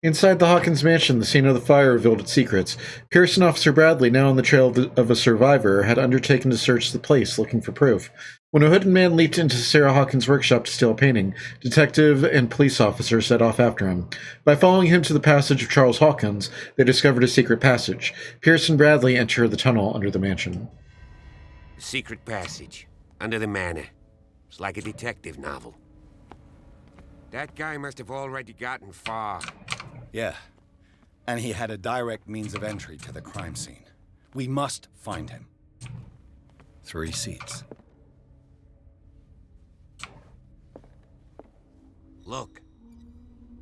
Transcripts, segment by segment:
Inside the Hawkins mansion, the scene of the fire revealed its secrets. Pearson Officer Bradley, now on the trail of a survivor, had undertaken to search the place, looking for proof. When a hooded man leaped into Sarah Hawkins' workshop to steal a painting, detective and police officers set off after him. By following him to the passage of Charles Hawkins, they discovered a secret passage. Pearson and Bradley enter the tunnel under the mansion. The secret passage, under the manor. It's like a detective novel. That guy must have already gotten far. Yeah, and he had a direct means of entry to the crime scene. We must find him. 3 seats. Look,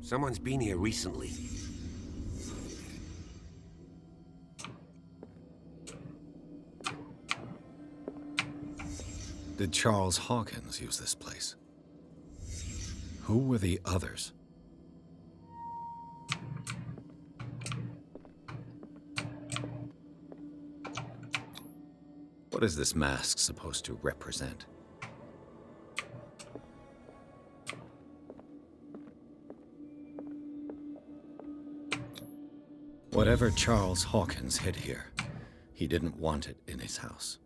someone's been here recently. Did Charles Hawkins use this place? Who were the others? What is this mask supposed to represent? Whatever Charles Hawkins hid here, he didn't want it in his house.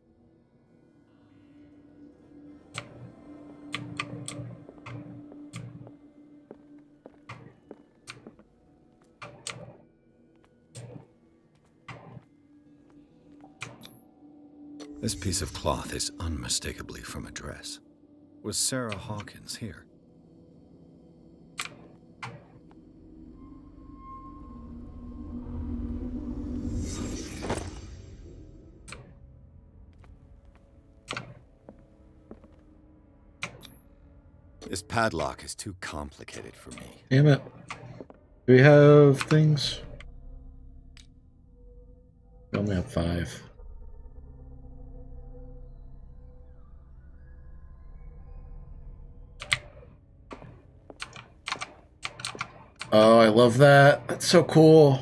This piece of cloth is unmistakably from a dress. Was Sarah Hawkins here? This padlock is too complicated for me. Damn it. Do we have things? We only have 5. Oh, I love that. That's so cool.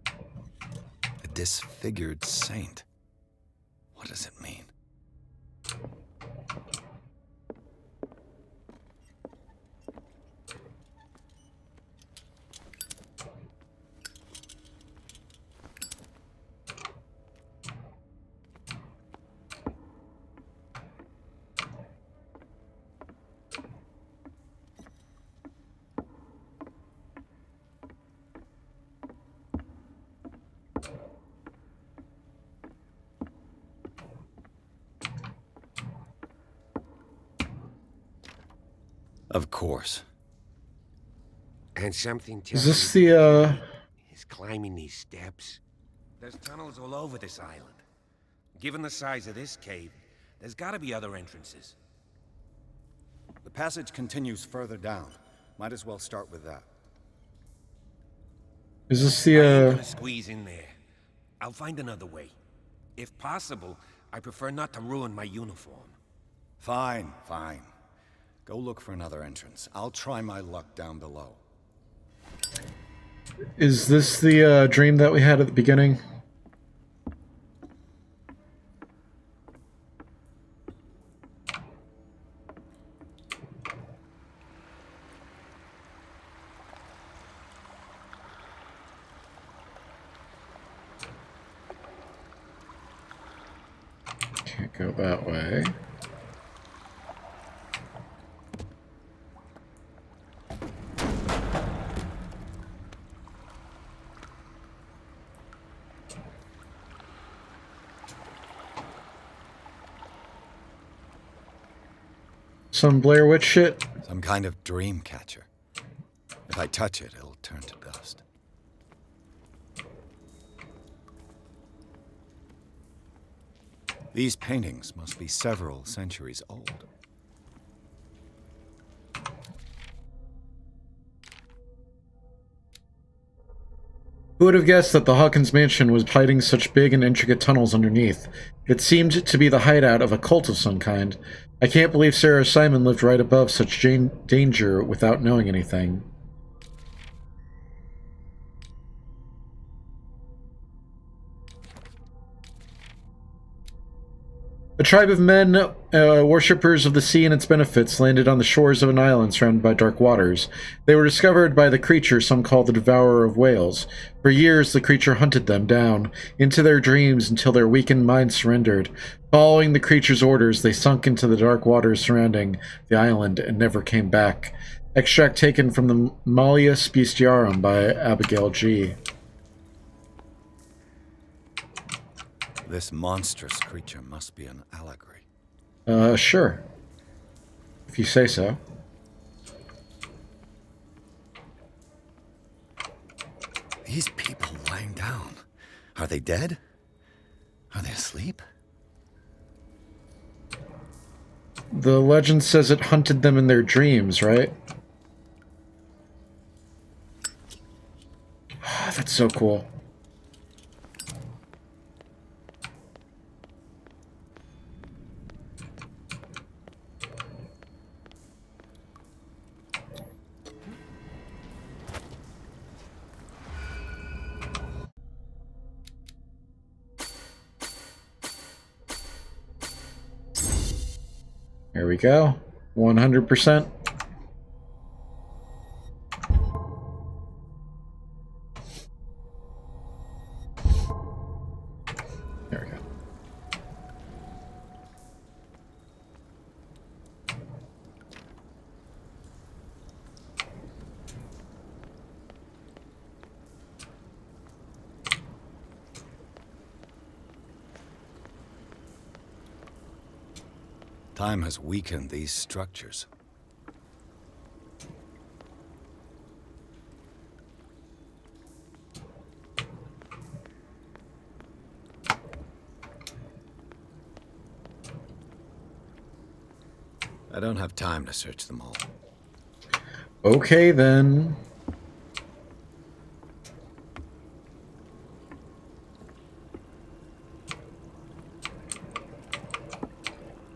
A disfigured saint. What does it mean? Of course. And something tells Is this me the, he's climbing these steps. There's tunnels all over this island. Given the size of this cave, there's gotta be other entrances. The passage continues further down. Might as well start with that. is this I ain't the, gonna squeeze in there. I'll find another way. If possible, I prefer not to ruin my uniform. Fine, fine. Go look for another entrance. I'll try my luck down below. is this the dream that we had at the beginning? Can't go that way. Some Blair Witch shit. Some kind of dream catcher. If I touch it, it'll turn to dust. These paintings must be several centuries old. Who would have guessed that the Hawkins mansion was hiding such big and intricate tunnels underneath? It seemed to be the hideout of a cult of some kind. I can't believe Sarah Simon lived right above such danger without knowing anything. A tribe of men, worshippers of the sea and its benefits, landed on the shores of an island surrounded by dark waters. They were discovered by the creature some call the Devourer of Whales. For years, the creature hunted them down into their dreams until their weakened minds surrendered. Following the creature's orders, they sunk into the dark waters surrounding the island and never came back. Extract taken from the Malleus Bestiarum by Abigail G. This monstrous creature must be an allegory. Sure. If you say so. These people lying down. Are they dead? Are they asleep? The legend says it hunted them in their dreams, right? That's so cool. There we go. 100%. There we go. Time has weakened these structures. I don't have time to search them all. Okay, then.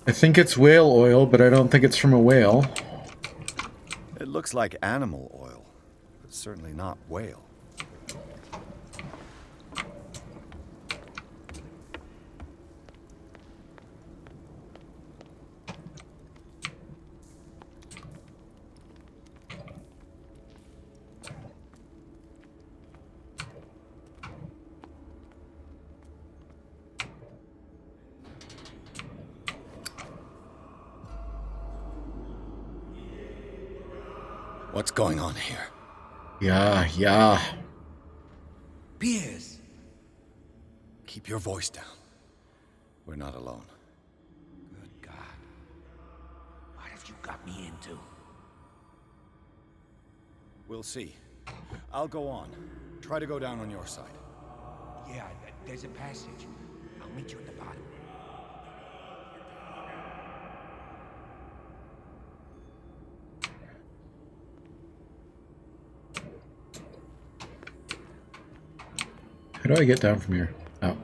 I think it's whale oil, but I don't think it's from a whale. It looks like animal oil, but certainly not whale. What's going on here? Yeah. Piers! Keep your voice down. We're not alone. Good God. What have you got me into? We'll see. I'll go on. Try to go down on your side. Yeah, there's a passage. I'll meet you at the bottom. How do I get down from here? Oh.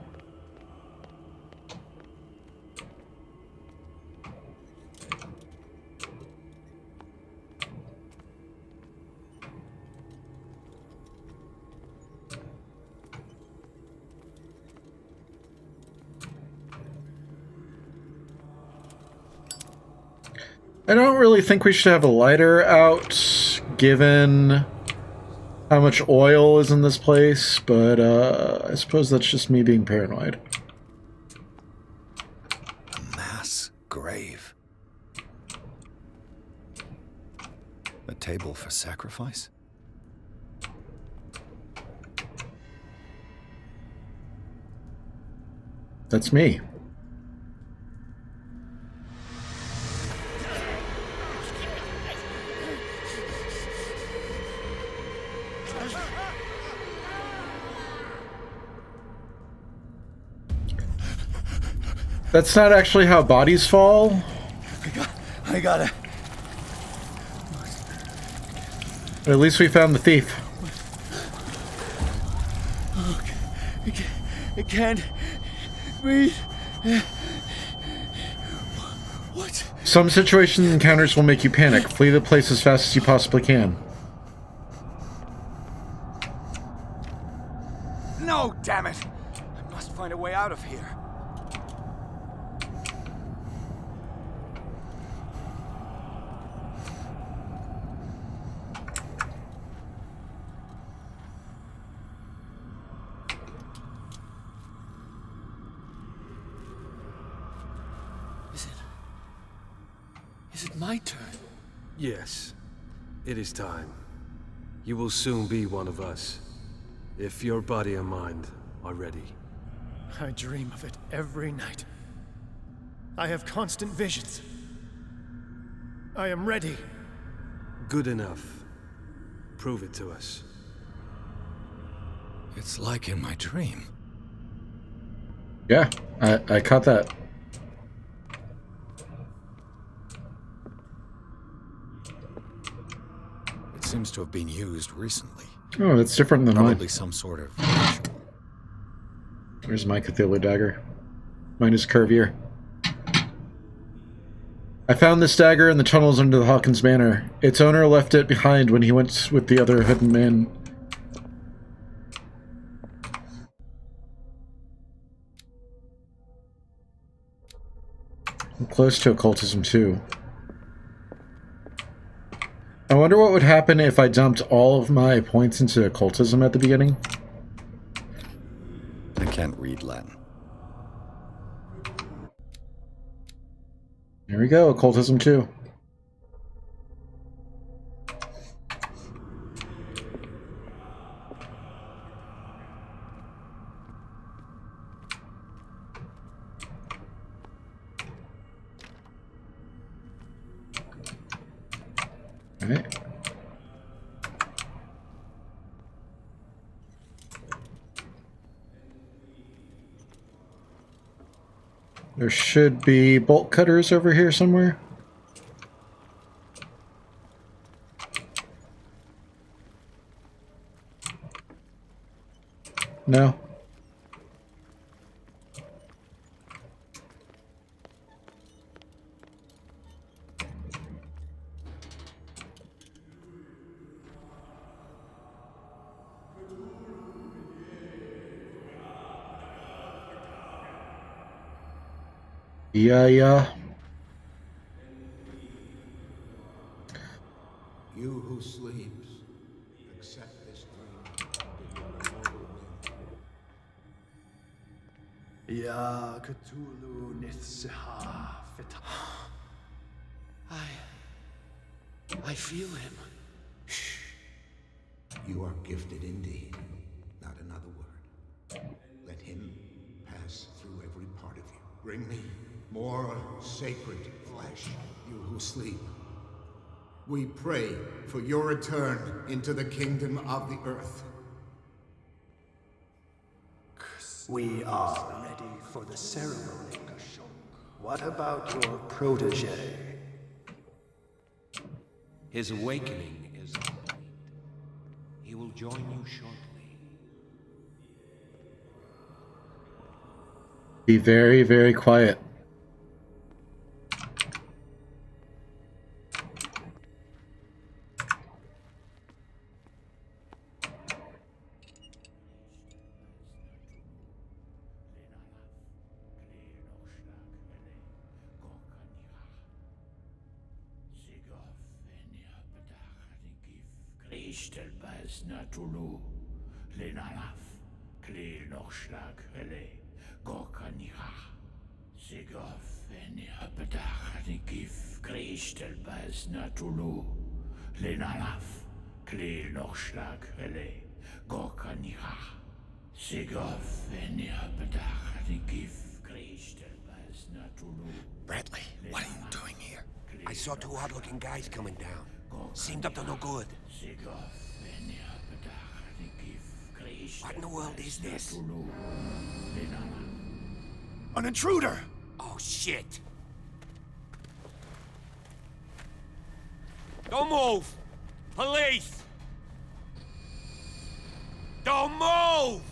I don't really think we should have a lighter out, given how much oil is in this place, but I suppose that's just me being paranoid. A mass grave. A table for sacrifice? That's me. That's not actually how bodies fall. I got it. But at least we found the thief. I can't breathe. What? Some situations and encounters will make you panic. Flee the place as fast as you possibly can. No, damn it! I must find a way out of here. Is it my turn? Yes, it is time. You will soon be one of us, if your body and mind are ready. I dream of it every night. I have constant visions. I am ready. Good enough. Prove it to us. It's like in my dream. Yeah, I caught that. It seems to have been used recently. Oh, that's different than mine. Probably some sort of ritual. Where's my Cthulhu dagger? Mine is curvier. I found this dagger in the tunnels under the Hawkins Manor. Its owner left it behind when he went with the other hidden man. I'm close to occultism too. I wonder what would happen if I dumped all of my points into occultism at the beginning. I can't read Latin. Here we go, occultism 2. Alright. There should be bolt cutters over here somewhere. No. Yeah. You who sleeps, accept this dream. Ya Cthulhu Mythos. I feel him. You are gifted indeed. Not another word. Let him pass through every part of you. Bring me more sacred flesh, you who sleep. We pray for your return into the kingdom of the earth. We are ready for the ceremony. What about your protege? His awakening is complete. He will join you shortly. Be very, very quiet. Bradley, what are you doing here? I saw two odd-looking guys coming down. Seemed up to no good. What in the world is this? An intruder! Oh, shit! Don't move! Police! Don't move!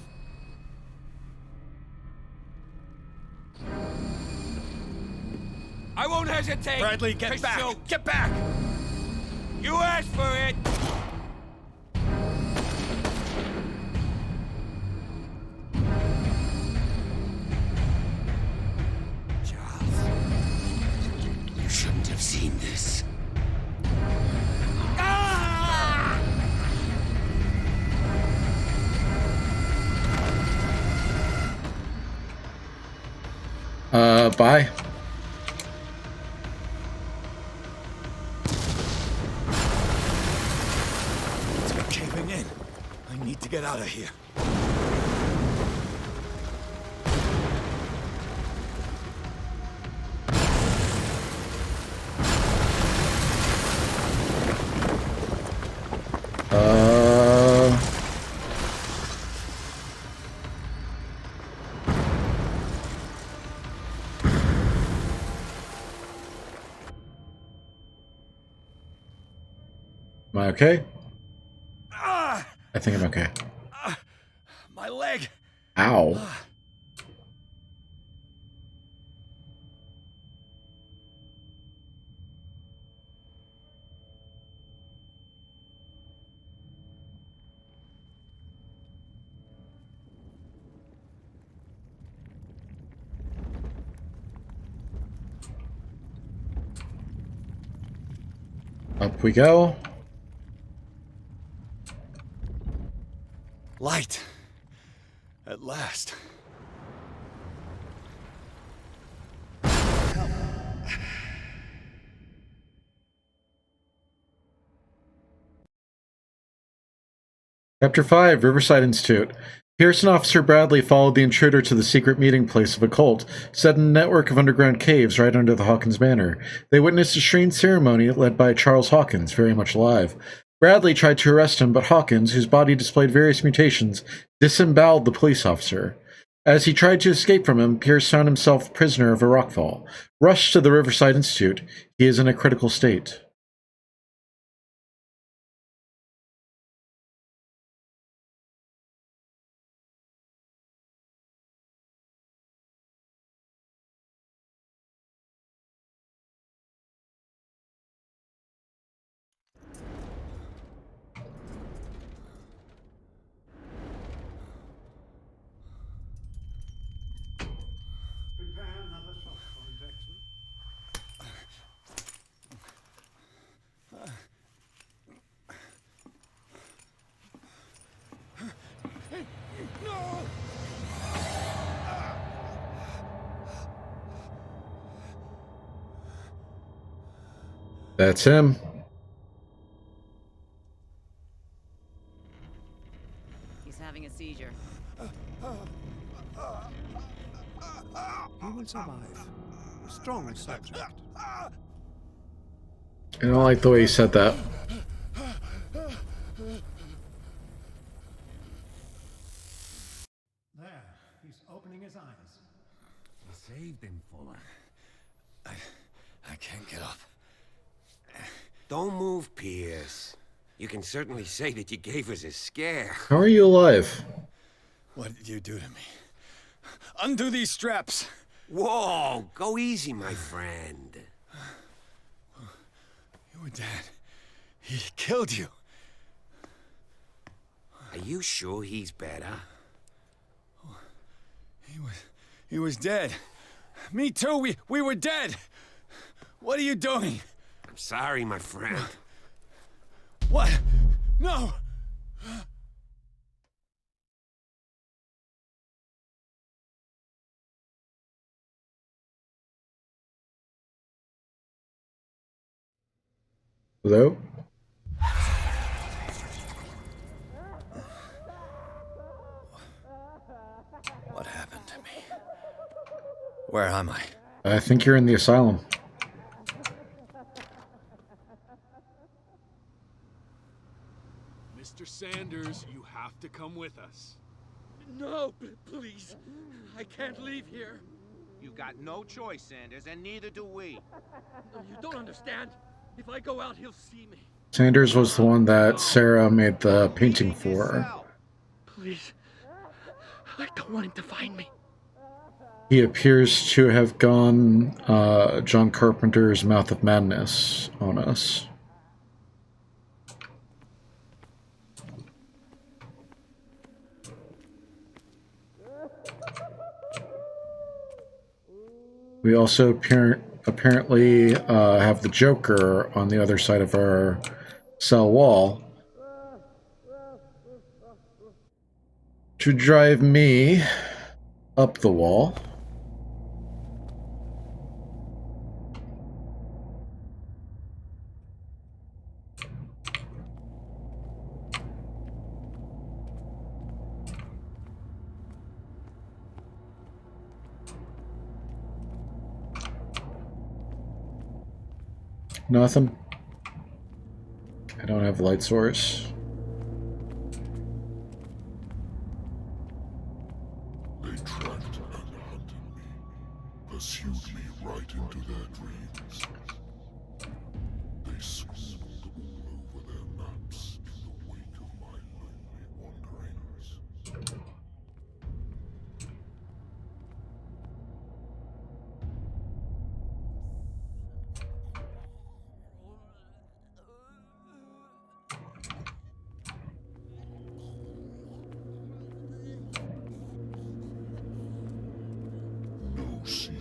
I won't hesitate! Bradley, get to back! shoot. Get back! You asked for it! Charles, you shouldn't have seen this. Ah! Bye. need to get out of here. Am I okay? I think I'm okay. My leg! Ow. Up we go. Light. At last. Chapter 5, Riverside Institute. Pierce and Officer Bradley followed the intruder to the secret meeting place of a cult, set in a network of underground caves right under the Hawkins Manor. They witnessed a strange ceremony led by Charles Hawkins, very much alive. Bradley tried to arrest him, but Hawkins, whose body displayed various mutations, disemboweled the police officer. As he tried to escape from him, Pierce found himself prisoner of a rockfall. Rushed to the Riverside Institute, he is in a critical state. That's him. He's having a seizure. He will survive. Strong subject. I don't like the way he said that. There, he's opening his eyes. You saved him, Fuller. I can't get up. Don't move, Pierce. You can certainly say that you gave us a scare. How are you alive? What did you do to me? Undo these straps! Whoa, go easy, my friend. You were dead. He killed you. Are you sure he's better? He was dead. Me too, we were dead. What are you doing? I'm sorry, my friend. What? No! Hello? What happened to me? Where am I? I think you're in the asylum. Mr. Sanders, you have to come with us. No, please. I can't leave here. You've got no choice, Sanders, and neither do we. No, you don't understand. If I go out, he'll see me. Sanders was the one that Sarah made the painting for. Please. I don't want him to find me. He appears to have gone John Carpenter's Mouth of Madness on us. We also apparently have the Joker on the other side of our cell wall to drive me up the wall. Nothing. I don't have light source. They tracked and hunted me, pursued me right into their dreams. They scribbled all over their maps in the wake of my lonely wanderings. No sea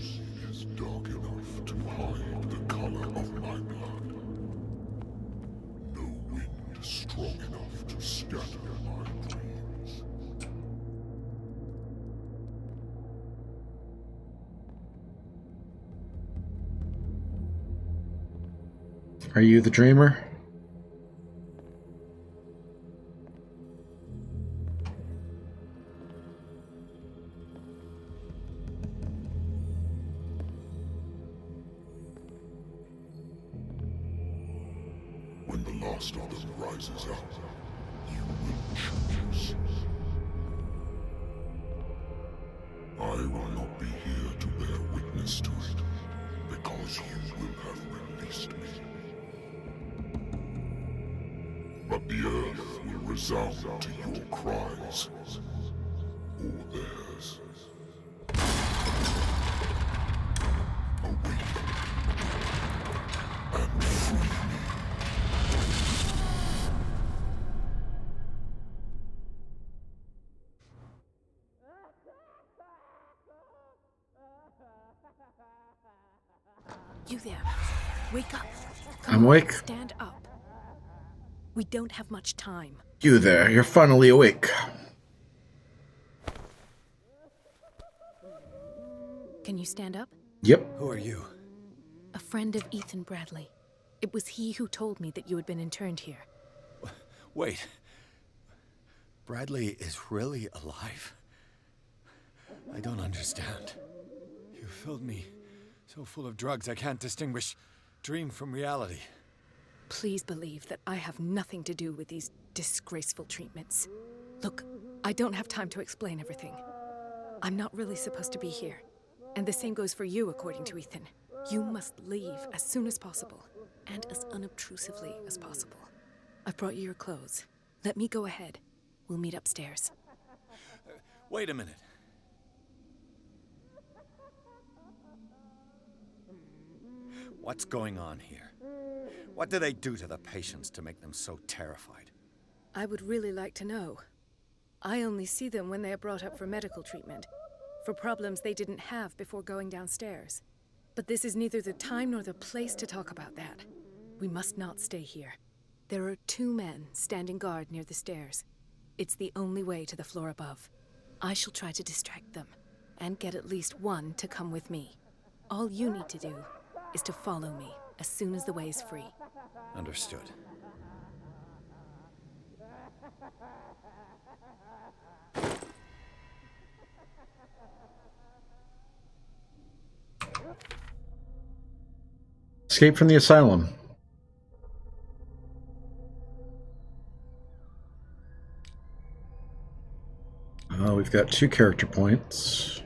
is dark enough to hide the color of my blood. No wind strong enough to scatter my dreams. Are you the dreamer? When the last of them rises up, you will choose. I will not be here to bear witness to it, because you will have released me. But the earth will resound to your cries, or theirs. Awaken and free me. You there. Wake up. I'm awake. Stand up. We don't have much time. You there, you're finally awake. Can you stand up? Yep. Who are you? A friend of Ethan Bradley. It was he who told me that you had been interned here. Wait. Bradley is really alive? I don't understand. You filled me so full of drugs I can't distinguish dream from reality. Please believe that I have nothing to do with these disgraceful treatments. Look, I don't have time to explain everything. I'm not really supposed to be here. And the same goes for you, according to Ethan. You must leave as soon as possible, and as unobtrusively as possible. I've brought you your clothes. Let me go ahead. We'll meet upstairs. Wait a minute. What's going on here? What do they do to the patients to make them so terrified? I would really like to know. I only see them when they are brought up for medical treatment, for problems they didn't have before going downstairs. But this is neither the time nor the place to talk about that. We must not stay here. There are 2 men standing guard near the stairs. It's the only way to the floor above. I shall try to distract them, and get at least one to come with me. All you need to do is to follow me as soon as the way is free. Understood. Escape from the asylum. We've got 2 character points.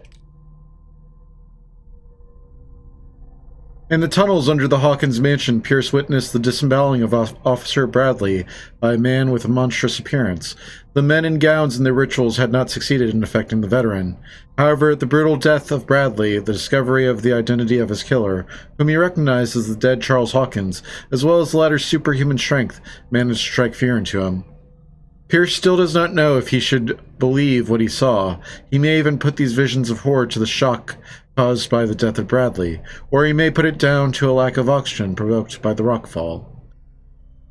In the tunnels under the Hawkins mansion, Pierce witnessed the disemboweling of Officer Bradley by a man with a monstrous appearance. The men in gowns and their rituals had not succeeded in affecting the veteran. However, the brutal death of Bradley, the discovery of the identity of his killer, whom he recognized as the dead Charles Hawkins, as well as the latter's superhuman strength, managed to strike fear into him. Pierce still does not know if he should believe what he saw. He may even put these visions of horror to the shock caused by the death of Bradley, or he may put it down to a lack of oxygen provoked by the rockfall.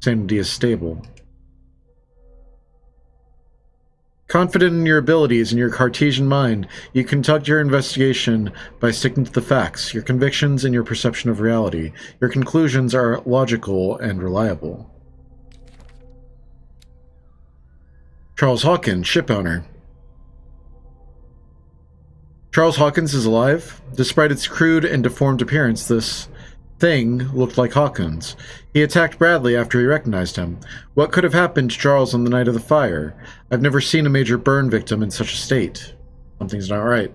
Sanity is stable. Confident in your abilities and your Cartesian mind, you conduct your investigation by sticking to the facts, your convictions, and your perception of reality. Your conclusions are logical and reliable. Charles Hawkins, shipowner. Charles Hawkins is alive. Despite its crude and deformed appearance, this thing looked like Hawkins. He attacked Bradley after he recognized him. What could have happened to Charles on the night of the fire? I've never seen a major burn victim in such a state. Something's not right.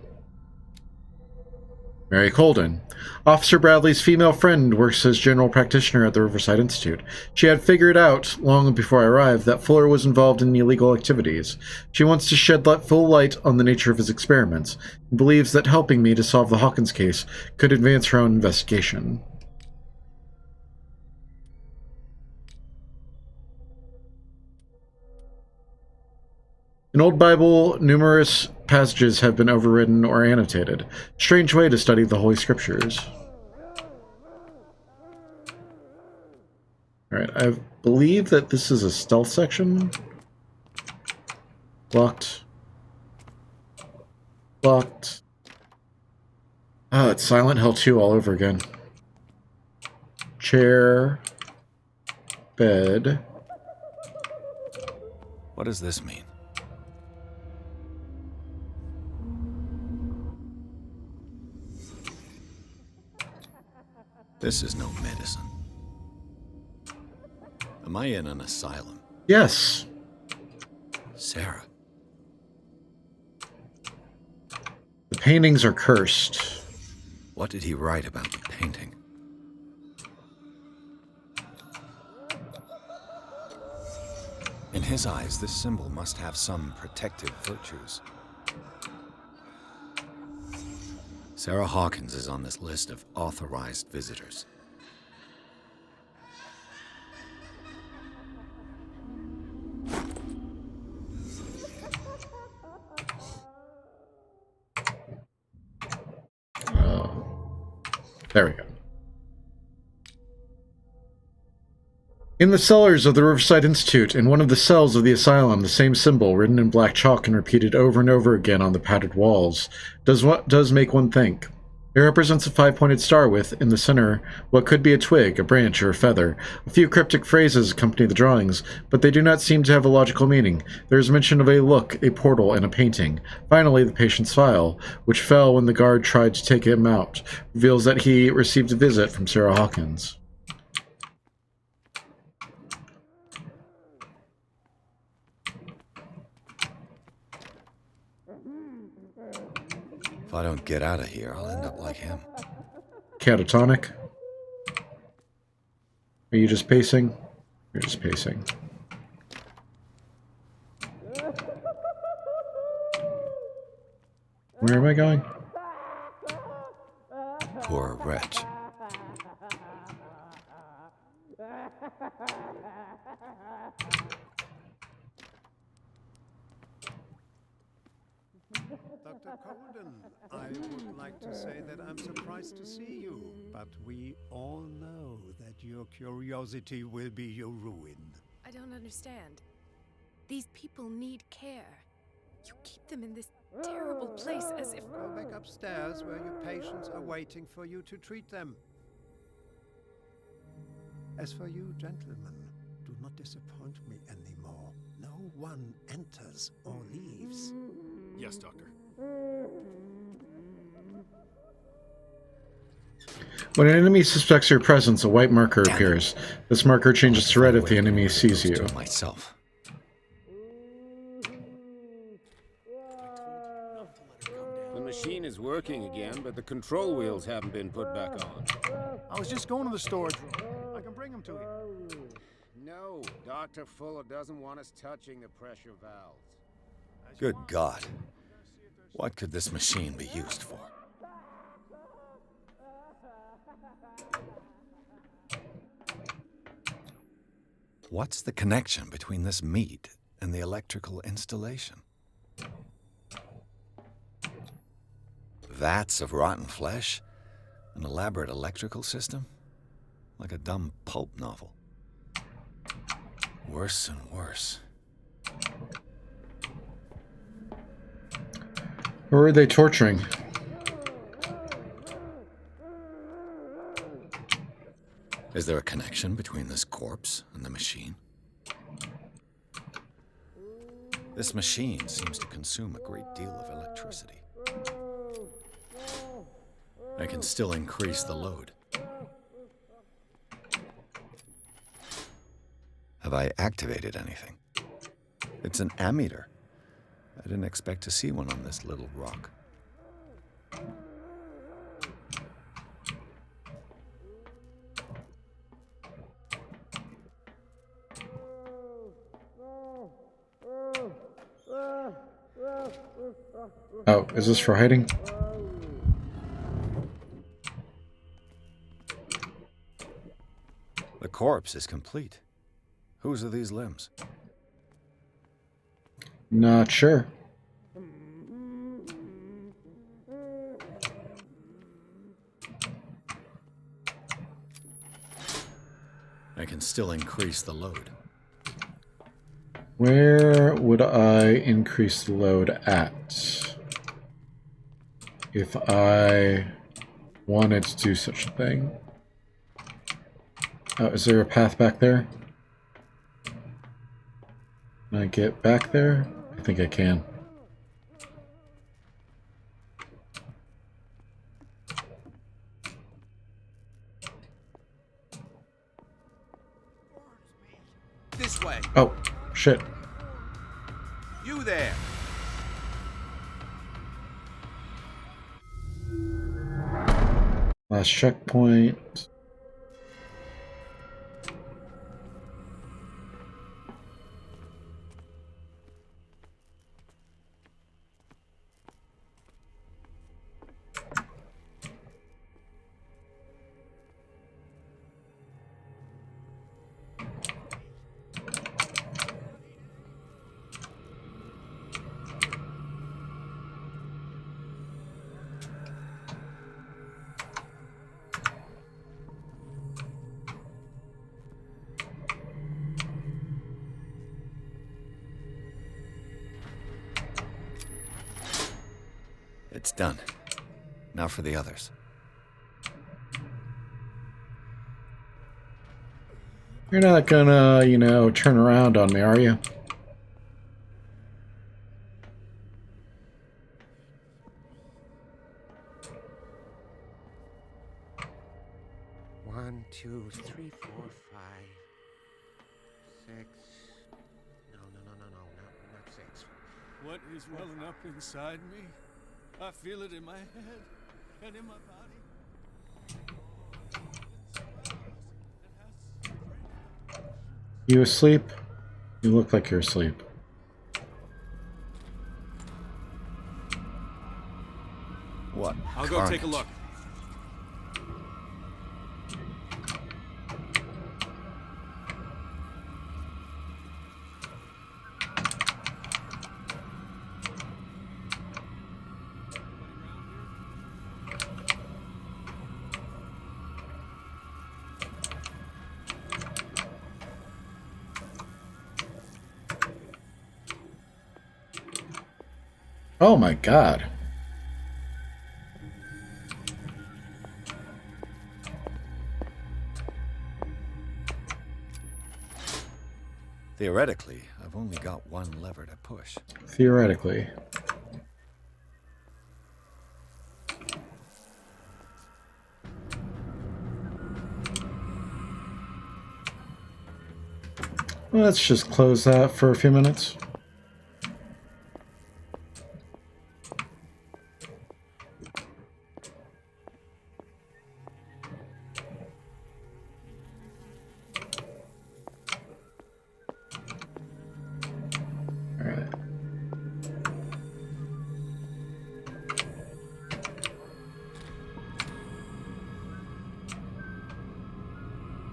Mary Colden. Officer Bradley's female friend works as general practitioner at the Riverside Institute. She had figured out, long before I arrived, that Fuller was involved in illegal activities. She wants to shed full light on the nature of his experiments, and believes that helping me to solve the Hawkins case could advance her own investigation. In Old Bible, numerous passages have been overridden or annotated. Strange way to study the Holy Scriptures. Alright, I believe that this is a stealth section. Locked. Locked. Oh, it's Silent Hill 2 all over again. Chair. Bed. What does this mean? This is no medicine. Am I in an asylum? Yes. Sarah. The paintings are cursed. What did he write about the painting? In his eyes, this symbol must have some protective virtues. Sarah Hawkins is on this list of authorized visitors. There we go. In the cellars of the Riverside Institute, in one of the cells of the asylum, the same symbol, written in black chalk and repeated over and over again on the padded walls, does make one think. It represents a 5-pointed star with, in the center, what could be a twig, a branch, or a feather. A few cryptic phrases accompany the drawings, but they do not seem to have a logical meaning. There is mention of a look, a portal, and a painting. Finally, the patient's file, which fell when the guard tried to take him out, reveals that he received a visit from Sarah Hawkins. If I don't get out of here, I'll end up like him. Catatonic. Are you just pacing? You're just pacing. Where am I going? Poor wretch. Dr. Colden, I would like to say that I'm surprised to see you, but we all know that your curiosity will be your ruin. I don't understand. These people need care. You keep them in this terrible place as if... Go back upstairs where your patients are waiting for you to treat them. As for you, gentlemen, do not disappoint me anymore. No one enters or leaves. Yes, Doctor. When an enemy suspects your presence, a white marker appears. This marker changes to red if the enemy sees you. Myself. The machine is working again, but the control wheels haven't been put back on. I was just going to the storage room. I can bring them to you. No, Dr. Fuller doesn't want us touching the pressure valves. Good God. What could this machine be used for? What's the connection between this meat and the electrical installation? Vats of rotten flesh? An elaborate electrical system? Like a dumb pulp novel. Worse and worse. Who are they torturing? Is there a connection between this corpse and the machine? This machine seems to consume a great deal of electricity. I can still increase the load. Have I activated anything? It's an ammeter. I didn't expect to see one on this little rock. Oh, is this for hiding? The corpse is complete. Whose are these limbs? Not sure. I can still increase the load. Where would I increase the load at? If I wanted to do such a thing. Is there a path back there? Can I get back there? I think I can. This way. Oh, shit. You there. Last checkpoint. It's done. Now for the others. You're not gonna, turn around on me, are you? One, two, three, four, five, six. No, not six. What is welling up inside me? I feel it in my head and in my body. You asleep? You look like you're asleep. What? I'll go take a look. Oh my god. Theoretically, I've only got one lever to push. Theoretically. Let's just close that for a few minutes.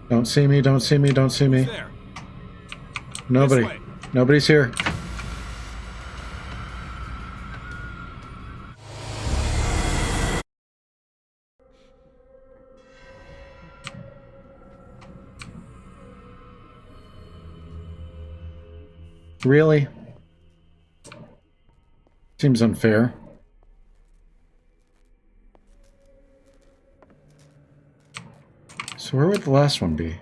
Don't see me, don't see me, don't see me. Nobody. Nobody's here. Really? Seems unfair. So where would the last one be?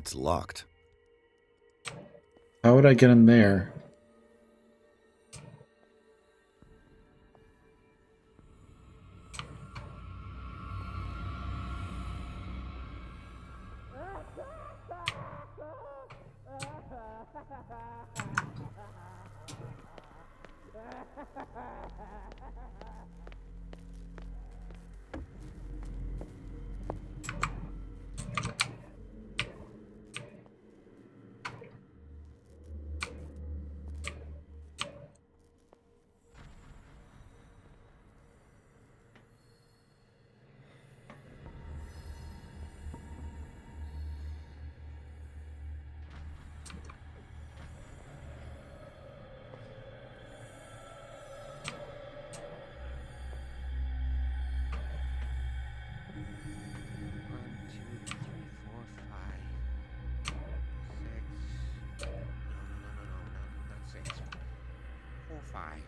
It's locked. How would I get in there?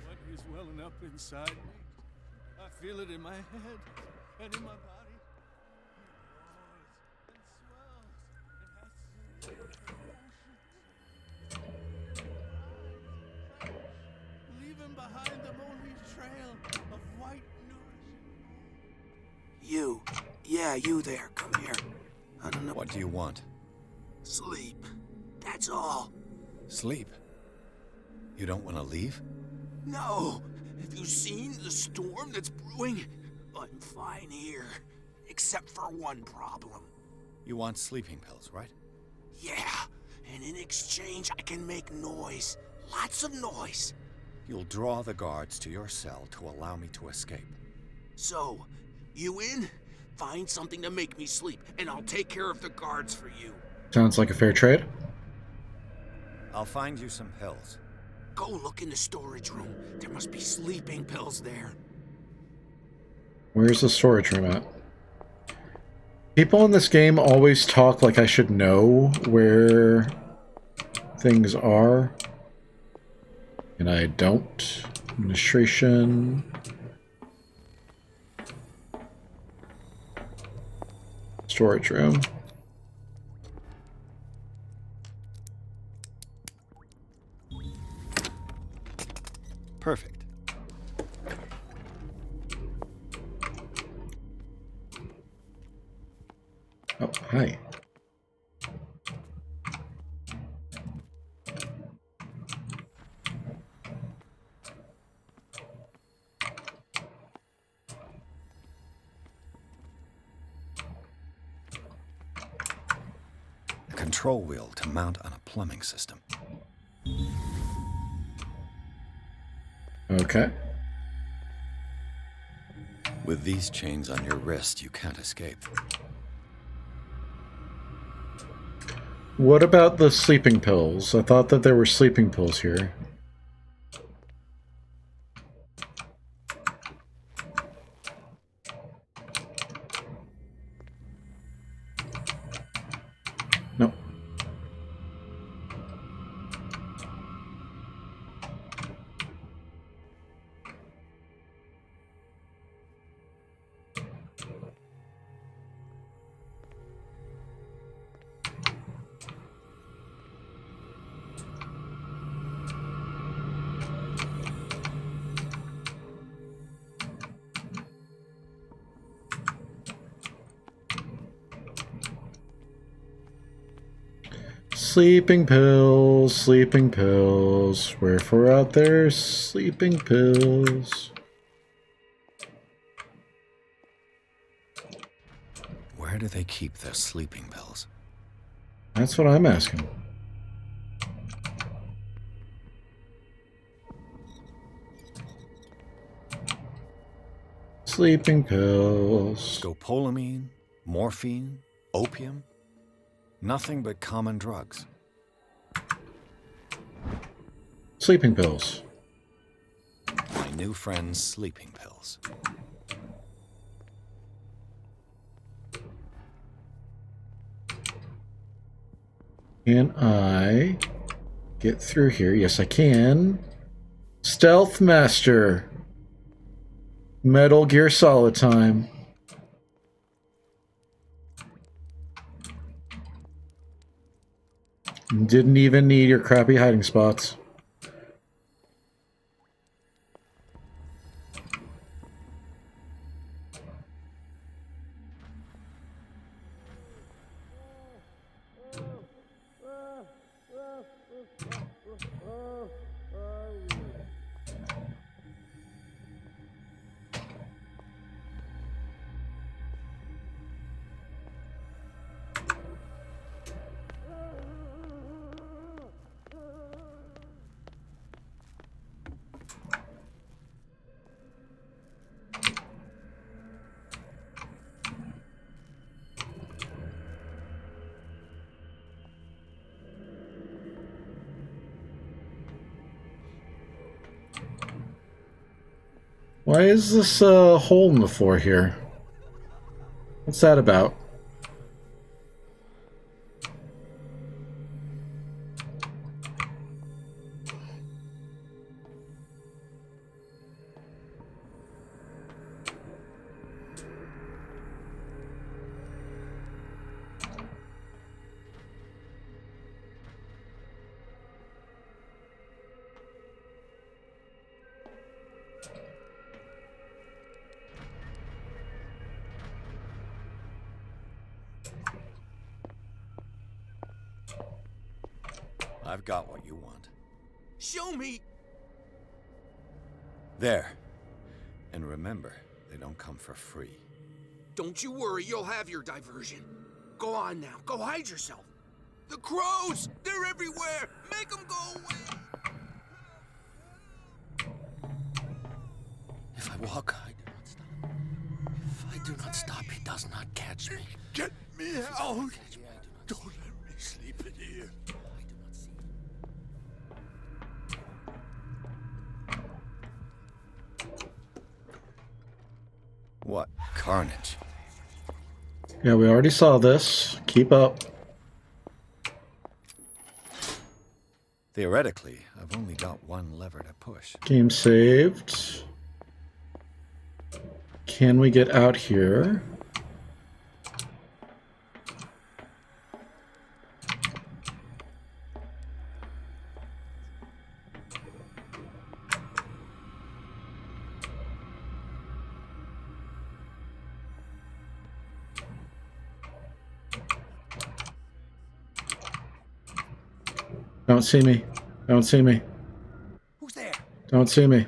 What is welling up inside me? I feel it in my head and in my body. It roars and swells and has leaving behind them only a trail of white nourishing. You. Yeah, you there. Come here. I don't know. What do you want? Sleep. That's all. Sleep? You don't want to leave? No. Have you seen the storm that's brewing? I'm fine here. Except for one problem. You want sleeping pills, right? Yeah. And in exchange, I can make noise. Lots of noise. You'll draw the guards to your cell to allow me to escape. So, you in? Find something to make me sleep, and I'll take care of the guards for you. Sounds like a fair trade. I'll find you some pills. Go look in the storage room. There must be sleeping pills there. Where's the storage room at? People in this game always talk like I should know where things are. And I don't. Administration. Storage room. Perfect. Oh, hi. A control wheel to mount on a plumbing system. Okay. With these chains on your wrist, you can't escape. What about the sleeping pills? I thought that there were sleeping pills here. Nope. Sleeping pills, wherefore out there sleeping pills. Where do they keep their sleeping pills? That's what I'm asking. Sleeping pills. Scopolamine, morphine, opium. Nothing but common drugs. Sleeping pills. My new friend's sleeping pills. Can I get through here? Yes, I can. Stealth Master. Metal Gear Solid time. Didn't even need your crappy hiding spots. Why is this hole in the floor here? What's that about? I've got what you want. Show me! There. And remember, they don't come for free. Don't you worry, you'll have your diversion. Go on now, go hide yourself. The crows! They're everywhere! Make them go away! If I walk, I do not stop. If I do not stop, he does not catch me. Get me out! Don't let me sleep in here. What carnage? Yeah, we already saw this. Keep up. Theoretically, I've only got one lever to push. Game saved. Can we get out here? Don't see me. Don't see me. Who's there? Don't see me.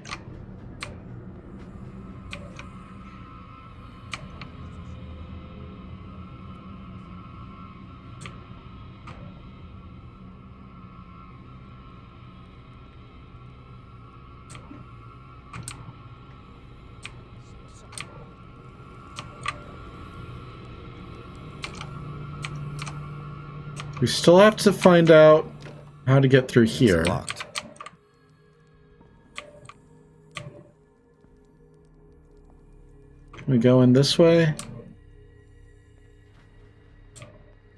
We still have to find out how to get through here. It's locked. We go in this way.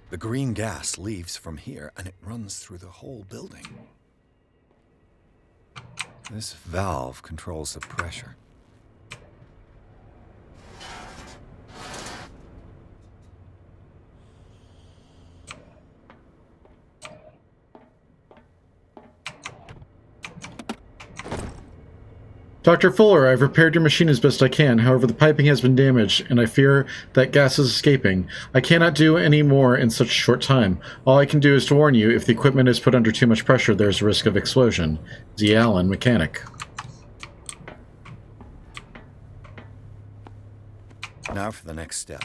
The green gas leaves from here and it runs through the whole building. This valve controls the pressure. Dr. Fuller, I've repaired your machine as best I can. However, the piping has been damaged, and I fear that gas is escaping. I cannot do any more in such a short time. All I can do is to warn you, if the equipment is put under too much pressure, there's a risk of explosion. Z. Allen, mechanic. Now for the next step.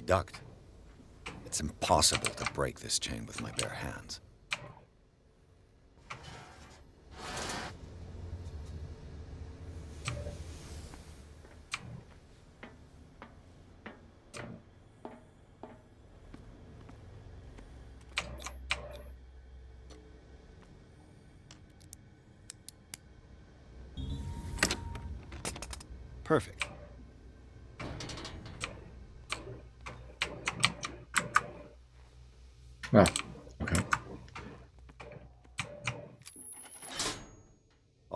Duct. It's impossible to break this chain with my bare hands. Perfect. Oh, okay.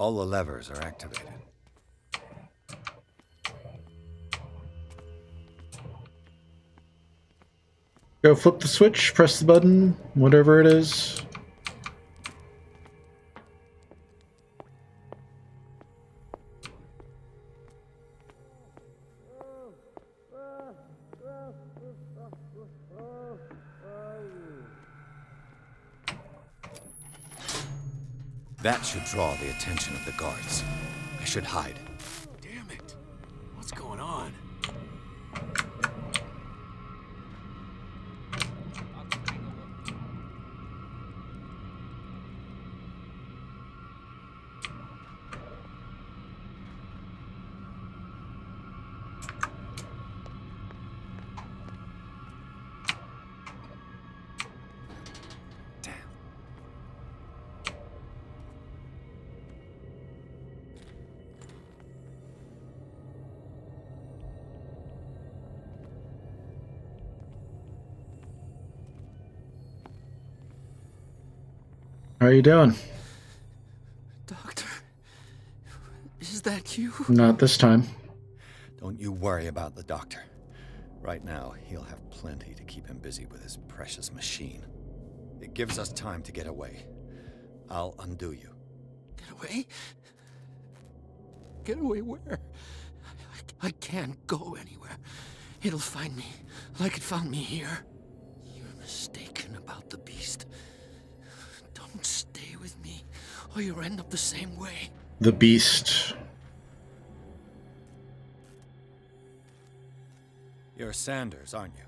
All the levers are activated. Go flip the switch, press the button, whatever it is. That should draw the attention of the guards. I should hide. Damn it. What's going on? How are you doing? Doctor, is that you? Not this time. Don't you worry about the doctor. Right now, he'll have plenty to keep him busy with his precious machine. It gives us time to get away. I'll undo you. Get away? Get away where? I can't go anywhere. It'll find me, like it found me here. You're mistaken about the beast. Don't stay with me, or you'll end up the same way. The beast. You're Sanders, aren't you?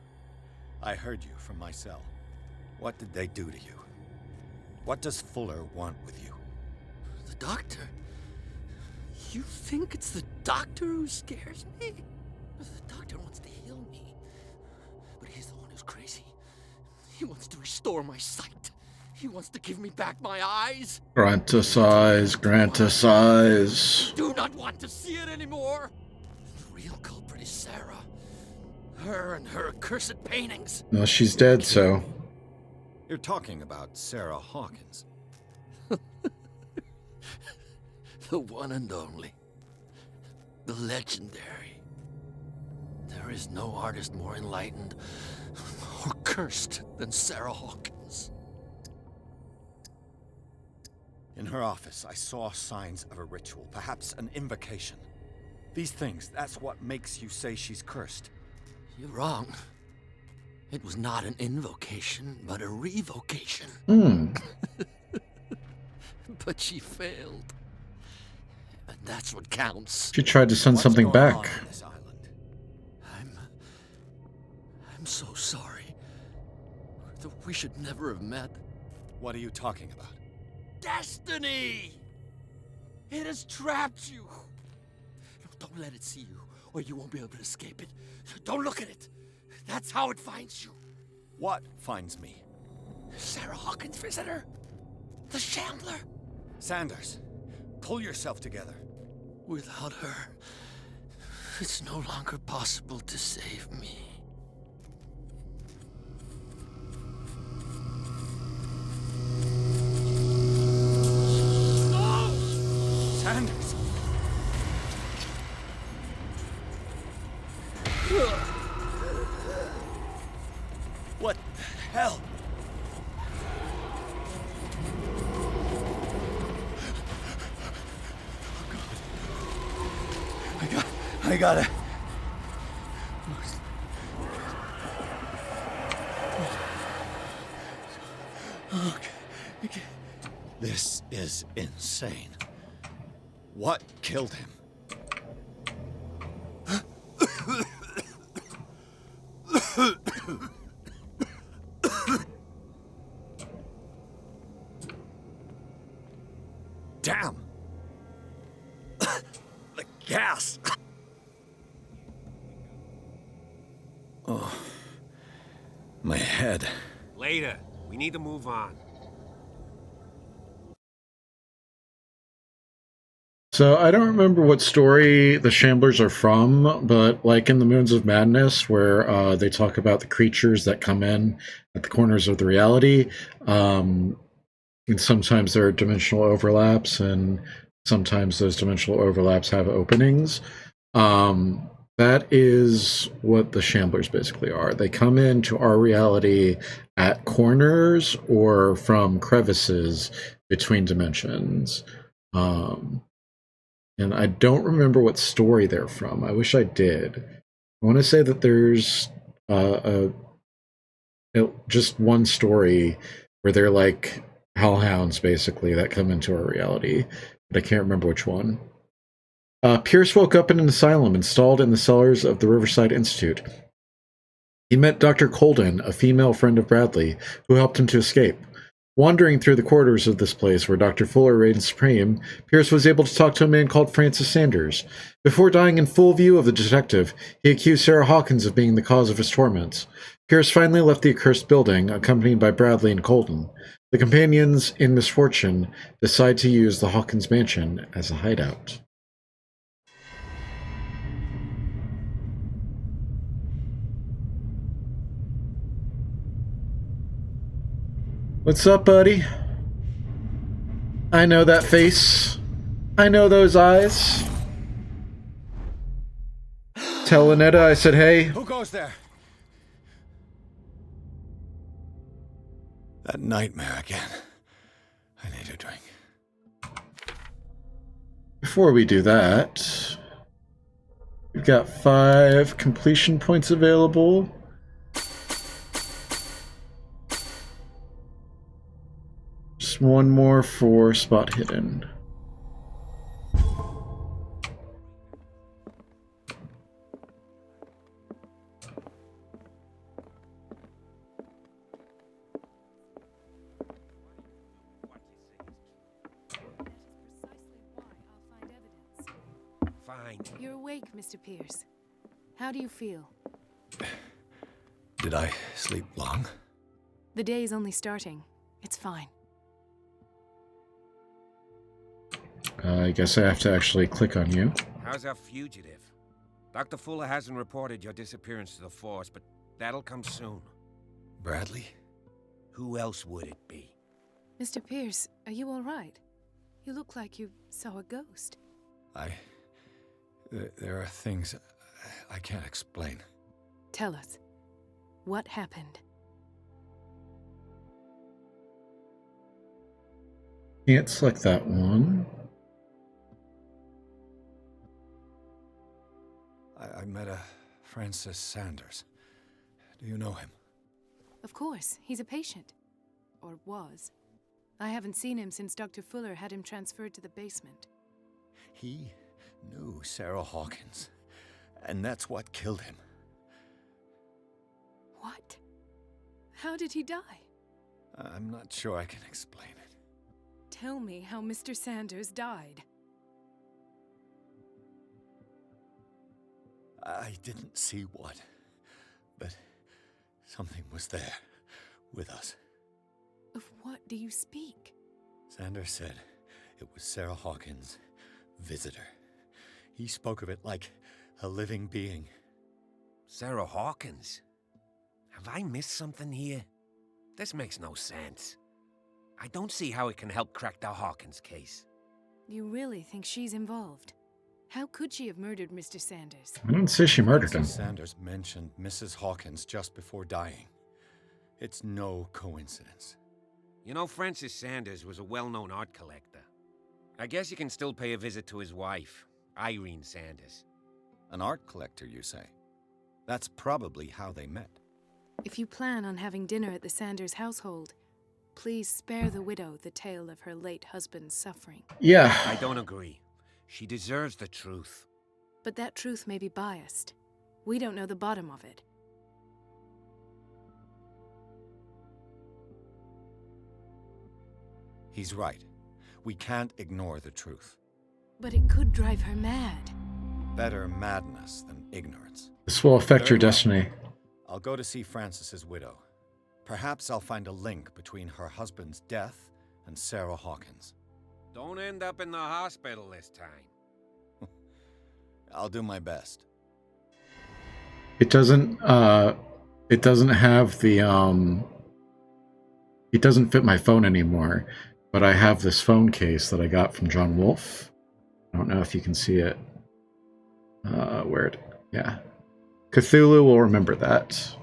I heard you from my cell. What did they do to you? What does Fuller want with you? The doctor? You think it's the doctor who scares me? The doctor wants to heal me. But he's the one who's crazy. He wants to restore my sight. He wants to give me back my eyes. Grant us eyes, grant us eyes. I do not want to see it anymore. The real culprit is Sarah. Her and her accursed paintings. Well, she's dead, so. You're talking about Sarah Hawkins. The one and only. The legendary. There is no artist more enlightened or cursed than Sarah Hawkins. In her office, I saw signs of a ritual, perhaps an invocation. These things, that's what makes you say she's cursed. You're wrong. It was not an invocation, but a revocation. But she failed. And that's what counts. She tried to send something back. I'm so sorry. We should never have met. What are you talking about? Destiny! It has trapped you. Don't let it see you, or you won't be able to escape it. Don't look at it. That's how it finds you. What finds me? Sarah Hawkins' visitor. The Shambler. Sanders, pull yourself together. Without her, it's no longer possible to save me. Sanders! What the hell? I gotta... Okay. This is insane. What killed him? Damn! The gas! Oh, my head. Later. We need to move on. So I don't remember what story the Shamblers are from, but like in the Moons of Madness, where they talk about the creatures that come in at the corners of the reality, and sometimes there are dimensional overlaps, and sometimes those dimensional overlaps have openings. That is what the Shamblers basically are. They come into our reality at corners or from crevices between dimensions. And I don't remember what story they're from. I wish I did. I want to say that there's just one story where they're like hellhounds, basically, that come into our reality, but I can't remember which one. Pierce woke up in an asylum installed in the cellars of the Riverside Institute. He met Dr. Colden, a female friend of Bradley, who helped him to escape. Wandering through the corridors of this place where Dr. Fuller reigned supreme, Pierce was able to talk to a man called Francis Sanders. Before dying in full view of the detective, he accused Sarah Hawkins of being the cause of his torments. Pierce finally left the accursed building, accompanied by Bradley and Colden. The companions in misfortune decide to use the Hawkins mansion as a hideout. What's up, buddy? I know that face. I know those eyes. Tell Lynetta I said hey. Who goes there? That nightmare again. I need a drink. Before we do that, we've got 5 completion points available. Just one more for spot hidden. Fine. You're awake, Mr. Pierce. How do you feel? Did I sleep long? The day is only starting. It's fine. I guess I have to actually click on you. How's our fugitive? Dr. Fuller hasn't reported your disappearance to the Force, but that'll come soon. Bradley? Who else would it be? Mr. Pierce, are you all right? You look like you saw a ghost. There are things I can't explain. Tell us. What happened? Can't select that one. I met a Francis Sanders. Do you know him? Of course. He's a patient. Or was. I haven't seen him since Dr. Fuller had him transferred to the basement. He knew Sarah Hawkins, and that's what killed him. What? How did he die? I'm not sure I can explain it. Tell me how Mr. Sanders died. I didn't see what, but something was there with us. Of what do you speak? Sanders said it was Sarah Hawkins' visitor. He spoke of it like a living being. Sarah Hawkins? Have I missed something here? This makes no sense. I don't see how it can help crack the Hawkins case. You really think she's involved? How could she have murdered Mr. Sanders? I don't say she murdered him. Sanders mentioned Mrs. Hawkins just before dying. It's no coincidence. You know, Francis Sanders was a well-known art collector. I guess you can still pay a visit to his wife, Irene Sanders. An art collector, you say? That's probably how they met. If you plan on having dinner at the Sanders household, please spare the widow the tale of her late husband's suffering. Yeah. I don't agree. She deserves the truth. But that truth may be biased. We don't know the bottom of it. He's right. We can't ignore the truth. But it could drive her mad. Better madness than ignorance. This will affect your destiny. I'll go to see Francis's widow. Perhaps I'll find a link between her husband's death and Sarah Hawkins. Don't end up in the hospital this time. I'll do my best. It doesn't have the it doesn't fit my phone anymore, but I have this phone case that I got from John Wolfe. I don't know if you can see it. Yeah. Cthulhu will remember that.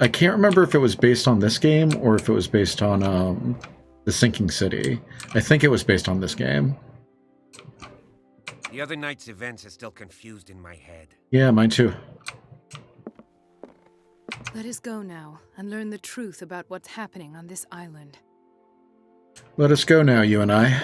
I can't remember if it was based on this game or if it was based on The Sinking City. I think it was based on this game. The other night's events are still confused in my head. Yeah, mine too. Let us go now and learn the truth about what's happening on this island. Let us go now, you and I.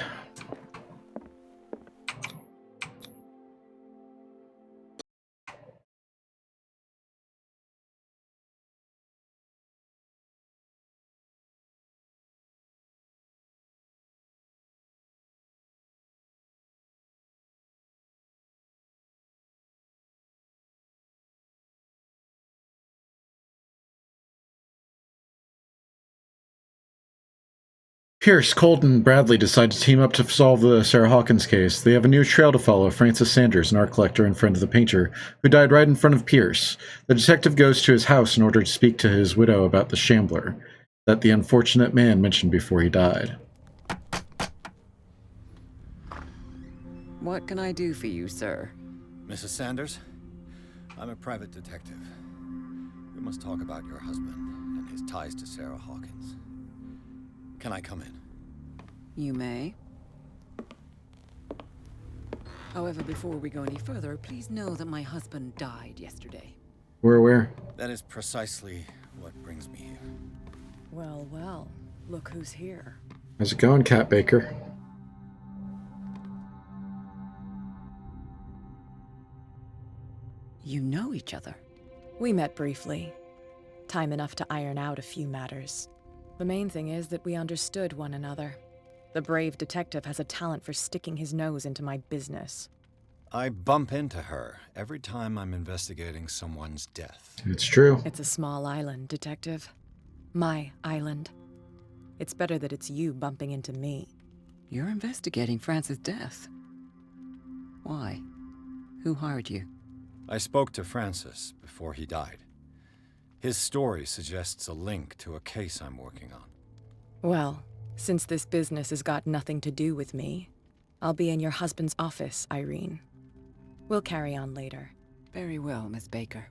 Pierce, Colton, and Bradley decide to team up to solve the Sarah Hawkins case. They have a new trail to follow, Francis Sanders, an art collector and friend of the painter, who died right in front of Pierce. The detective goes to his house in order to speak to his widow about the shambler that the unfortunate man mentioned before he died. What can I do for you, sir? Mrs. Sanders, I'm a private detective. We must talk about your husband and his ties to Sarah Hawkins. Can I come in? You may. However, before we go any further, please know that my husband died yesterday. We're aware. That is precisely what brings me here. Well, well, look who's here. How's it going, Cat Baker? You know each other? We met briefly. Time enough to iron out a few matters. The main thing is that we understood one another. The brave detective has a talent for sticking his nose into my business. I bump into her every time I'm investigating someone's death. It's true. It's a small island, detective. My island. It's better that it's you bumping into me. You're investigating Francis' death. Why? Who hired you? I spoke to Francis before he died. His story suggests a link to a case I'm working on. Well, since this business has got nothing to do with me, I'll be in your husband's office, Irene. We'll carry on later. Very well, Miss Baker.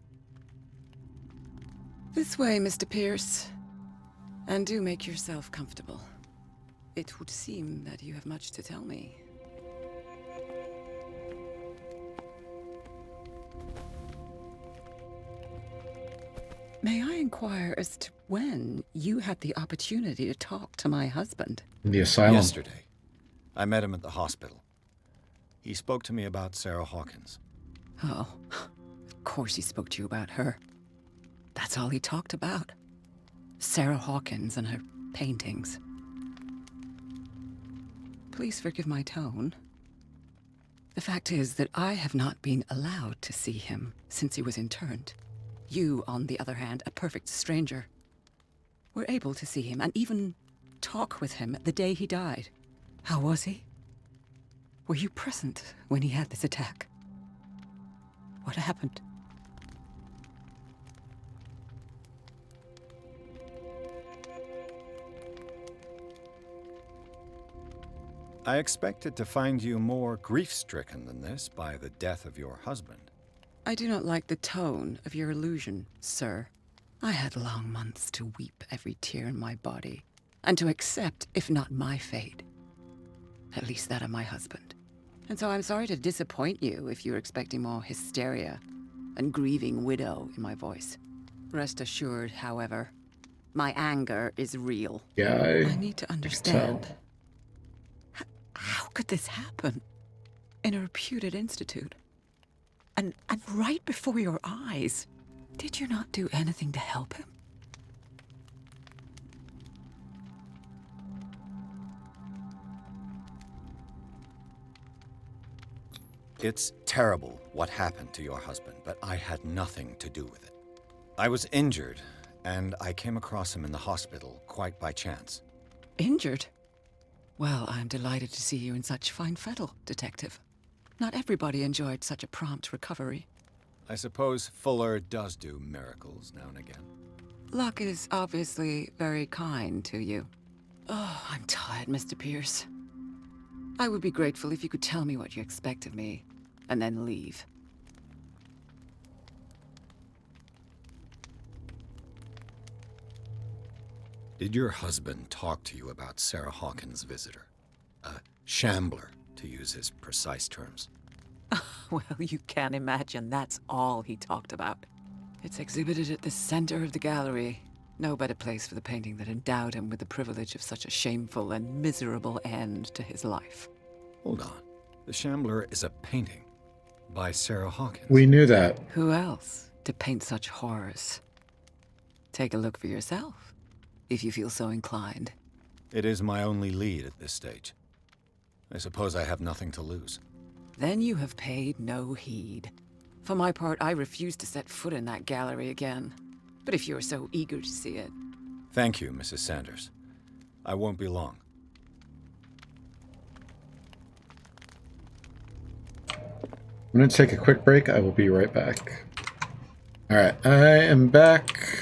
This way, Mr. Pierce. And do make yourself comfortable. It would seem that you have much to tell me. May I inquire as to when you had the opportunity to talk to my husband? In the asylum. Yesterday. I met him at the hospital. He spoke to me about Sarah Hawkins. Oh, of course he spoke to you about her. That's all he talked about. Sarah Hawkins and her paintings. Please forgive my tone. The fact is that I have not been allowed to see him since he was interned. You, on the other hand, a perfect stranger, were able to see him and even talk with him the day he died. How was he? Were you present when he had this attack? What happened? I expected to find you more grief-stricken than this by the death of your husband. I do not like the tone of your allusion, sir. I had long months to weep every tear in my body, and to accept, if not my fate, at least that of my husband. And so I'm sorry to disappoint you if you're expecting more hysteria and grieving widow in my voice. Rest assured, however, my anger is real. Yeah, I need to understand. How could this happen? In a reputed institute? And right before your eyes. Did you not do anything to help him? It's terrible what happened to your husband, but I had nothing to do with it. I was injured, and I came across him in the hospital quite by chance. Injured? Well, I'm delighted to see you in such fine fettle, Detective. Not everybody enjoyed such a prompt recovery. I suppose Fuller does do miracles now and again. Luck is obviously very kind to you. Oh, I'm tired, Mr. Pierce. I would be grateful if you could tell me what you expect of me, and then leave. Did your husband talk to you about Sarah Hawkins' visitor? A shambler, to use his precise terms. Well, you can't imagine that's all he talked about. It's exhibited at the center of the gallery. No better place for the painting that endowed him with the privilege of such a shameful and miserable end to his life. Hold on. The Shambler is a painting by Sarah Hawkins. We knew that. Who else to paint such horrors? Take a look for yourself, if you feel so inclined. It is my only lead at this stage. I suppose I have nothing to lose. Then you have paid no heed. For my part, I refuse to set foot in that gallery again. But if you're so eager to see it... Thank you, Mrs. Sanders. I won't be long. I'm going to take a quick break. I will be right back. Alright, I am back.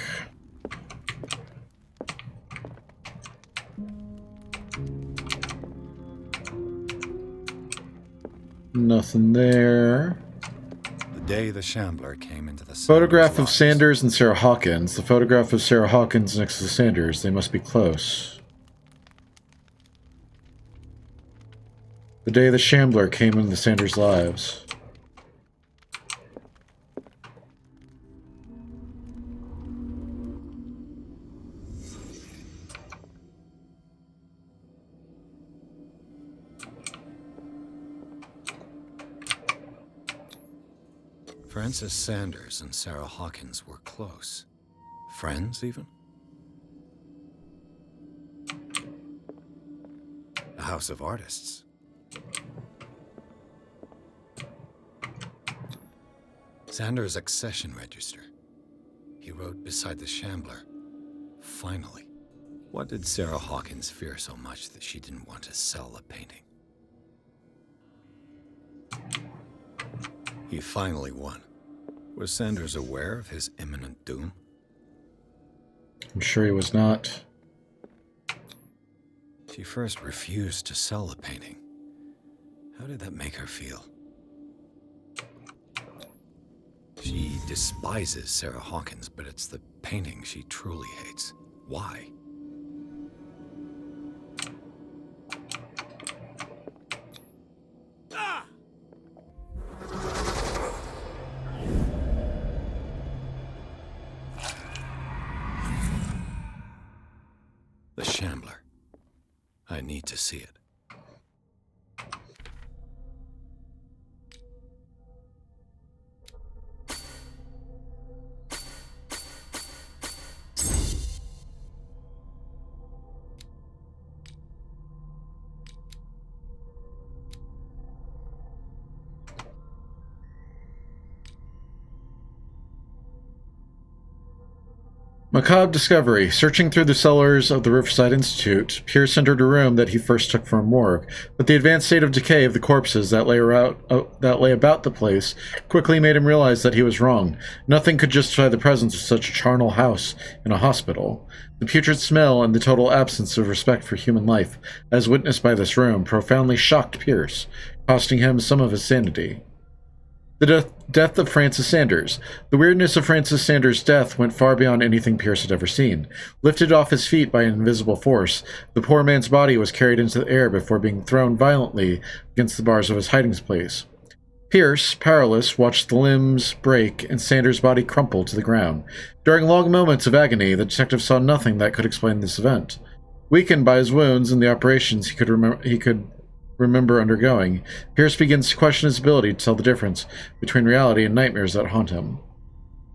Nothing there. The day the Shambler came into the Photograph of Sanders and Sarah Hawkins. The photograph of Sarah Hawkins next to Sanders. They must be close. The day the Shambler came into Sanders' lives. Francis Sanders and Sarah Hawkins were close. Friends, even? A house of artists. Sanders' accession register. He wrote beside the Shambler, "Finally." What did Sarah Hawkins fear so much that she didn't want to sell the painting? He finally won. Was Sanders aware of his imminent doom? I'm sure he was not. She first refused to sell the painting. How did that make her feel? She despises Sarah Hawkins, but it's the painting she truly hates. Why? The Shambler. I need to see it. Macabre discovery. Searching through the cellars of the Riverside Institute, Pierce entered a room that he first took for a morgue, but the advanced state of decay of the corpses that lay about the place quickly made him realize that he was wrong. Nothing could justify the presence of such a charnel house in a hospital. The putrid smell and the total absence of respect for human life, as witnessed by this room, profoundly shocked Pierce, costing him some of his sanity. The death of Francis Sanders. The weirdness of Francis Sanders' death went far beyond anything Pierce had ever seen. Lifted off his feet by an invisible force, the poor man's body was carried into the air before being thrown violently against the bars of his hiding place. Pierce, powerless, watched the limbs break and Sanders' body crumple to the ground. During long moments of agony, the detective saw nothing that could explain this event. Weakened by his wounds and the operations he could remember undergoing, Pierce begins to question his ability to tell the difference between reality and nightmares that haunt him.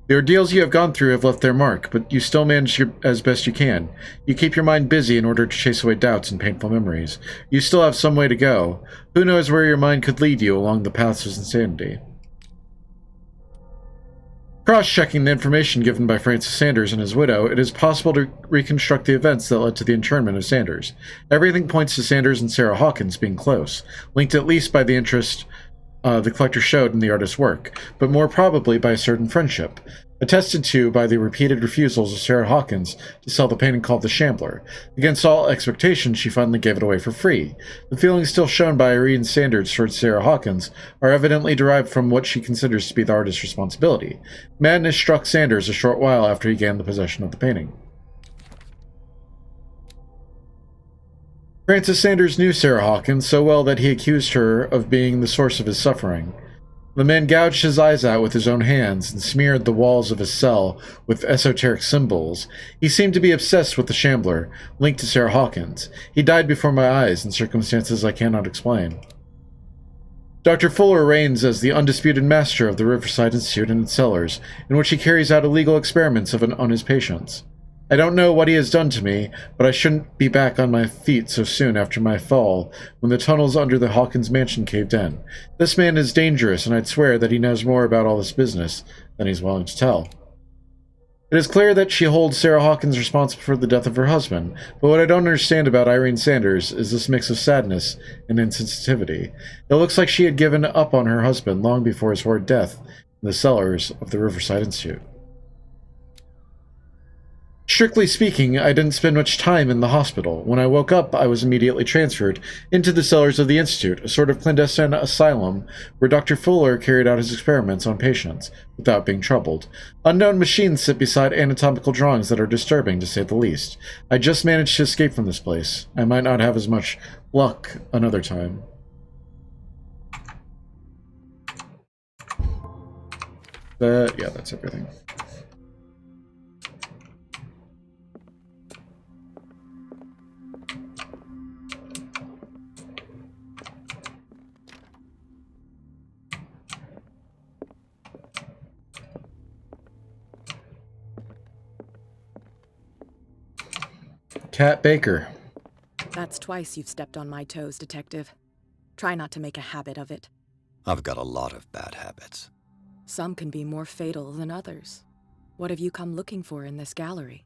The ordeals you have gone through have left their mark, but you still manage as best you can. You keep your mind busy in order to chase away doubts and painful memories. You still have some way to go. Who knows where your mind could lead you along the paths of insanity? Cross-checking the information given by Francis Sanders and his widow, it is possible to reconstruct the events that led to the internment of Sanders. Everything points to Sanders and Sarah Hawkins being close, linked at least by the interest the collector showed in the artist's work, but more probably by a certain friendship, attested to by the repeated refusals of Sarah Hawkins to sell the painting called The Shambler. Against all expectations, she finally gave it away for free. The feelings still shown by Irene Sanders towards Sarah Hawkins are evidently derived from what she considers to be the artist's responsibility. Madness struck Sanders a short while after he gained the possession of the painting. Francis Sanders knew Sarah Hawkins so well that he accused her of being the source of his suffering. The man gouged his eyes out with his own hands and smeared the walls of his cell with esoteric symbols. He seemed to be obsessed with the Shambler, linked to Sarah Hawkins. He died before my eyes in circumstances I cannot explain. Dr. Fuller reigns as the undisputed master of the Riverside Institute and its cellars, in which he carries out illegal experiments on his patients. I don't know what he has done to me, but I shouldn't be back on my feet so soon after my fall, when the tunnels under the Hawkins mansion caved in. This man is dangerous, and I'd swear that he knows more about all this business than he's willing to tell. It is clear that she holds Sarah Hawkins responsible for the death of her husband, but what I don't understand about Irene Sanders is this mix of sadness and insensitivity. It looks like she had given up on her husband long before his horrid death in the cellars of the Riverside Institute. Strictly speaking, I didn't spend much time in the hospital. When I woke up, I was immediately transferred into the cellars of the Institute, a sort of clandestine asylum where Dr. Fuller carried out his experiments on patients without being troubled. Unknown machines sit beside anatomical drawings that are disturbing, to say the least. I just managed to escape from this place. I might not have as much luck another time. Yeah, that's everything. Cat Baker. That's twice you've stepped on my toes, Detective. Try not to make a habit of it. I've got a lot of bad habits. Some can be more fatal than others. What have you come looking for in this gallery?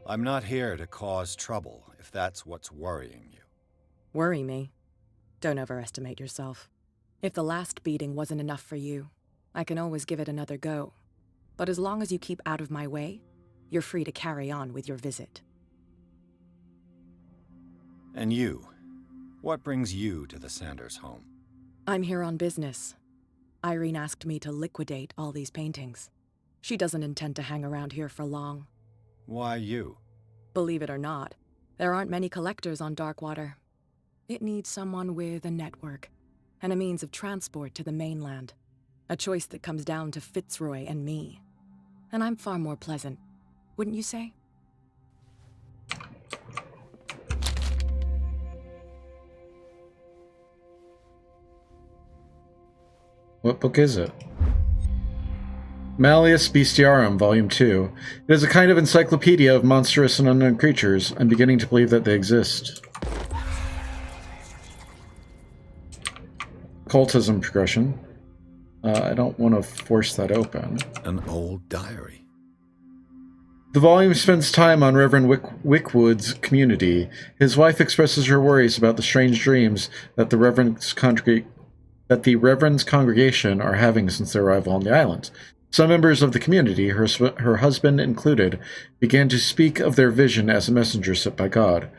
I'm not here to cause trouble, if that's what's worrying you. Worry me? Don't overestimate yourself. If the last beating wasn't enough for you, I can always give it another go. But as long as you keep out of my way, you're free to carry on with your visit. And you? What brings you to the Sanders home? I'm here on business. Irene asked me to liquidate all these paintings. She doesn't intend to hang around here for long. Why you? Believe it or not, there aren't many collectors on Darkwater. It needs someone with a network and a means of transport to the mainland. A choice that comes down to Fitzroy and me. And I'm far more pleasant, wouldn't you say? What book is it? Malleus Bestiarum, Volume 2. It is a kind of encyclopedia of monstrous and unknown creatures. I'm beginning to believe that they exist. Cultism progression. I don't want to force that open. An old diary. The volume spends time on Reverend Wickwood's community. His wife expresses her worries about the strange dreams that the Reverend's congregation are having since their arrival on the island. Some members of the community, her husband included, began to speak of their vision as a messenger sent by God.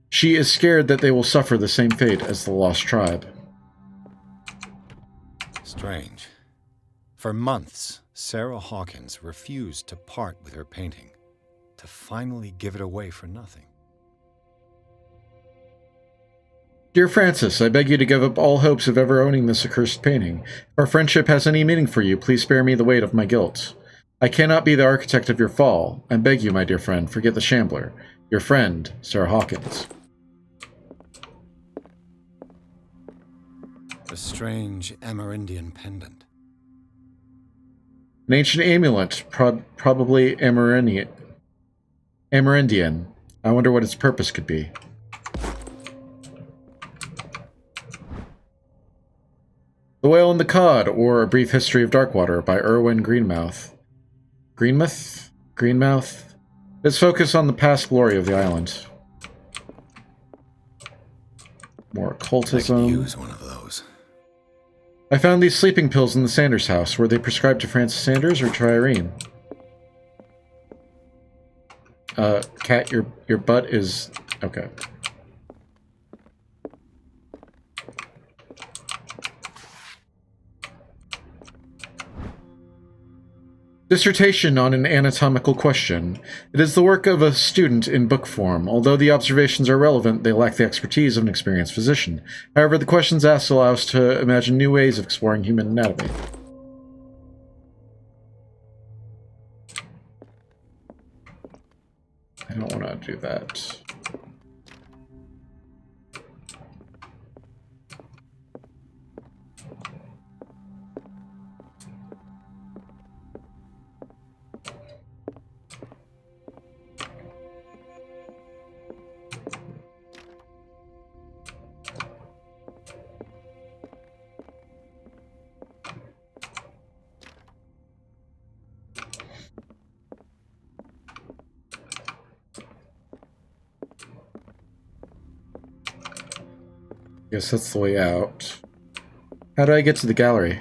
She is scared that they will suffer the same fate as the lost tribe. Strange. For months, Sarah Hawkins refused to part with her painting, to finally give it away for nothing. Dear Francis, I beg you to give up all hopes of ever owning this accursed painting. If our friendship has any meaning for you, please spare me the weight of my guilt. I cannot be the architect of your fall. I beg you, my dear friend, forget the Shambler. Your friend, Sarah Hawkins. A strange Amerindian pendant. An ancient amulet, probably Amerindian. I wonder what its purpose could be. The Whale and the Cod, or A Brief History of Darkwater by Erwin Greenmouth. Greenmouth? Let's focus on the past glory of the island. More occultism. I could use one of those. I found these sleeping pills in the Sanders house. Were they prescribed to Francis Sanders or to Irene? Cat, your butt is... Okay. Dissertation on an anatomical question. It is the work of a student in book form. Although the observations are relevant, they lack the expertise of an experienced physician. However, the questions asked allow us to imagine new ways of exploring human anatomy. I don't want to do that. Guess that's the way out. How do I get to the gallery?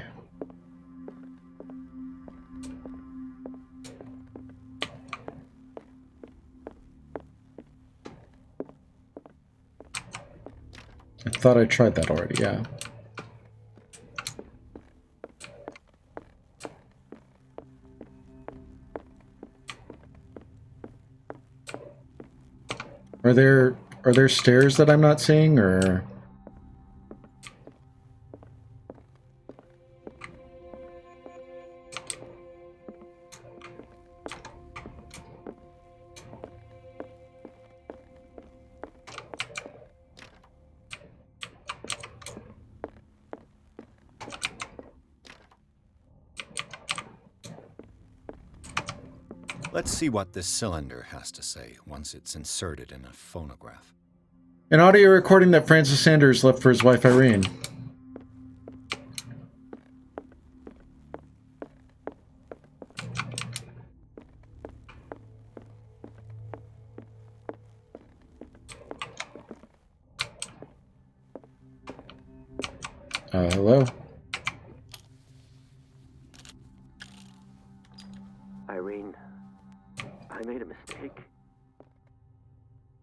I thought I tried that already, yeah. Are there stairs that I'm not seeing, or... Let's see what this cylinder has to say once it's inserted in a phonograph. An audio recording that Francis Sanders left for his wife Irene. Hello? Irene, I made a mistake.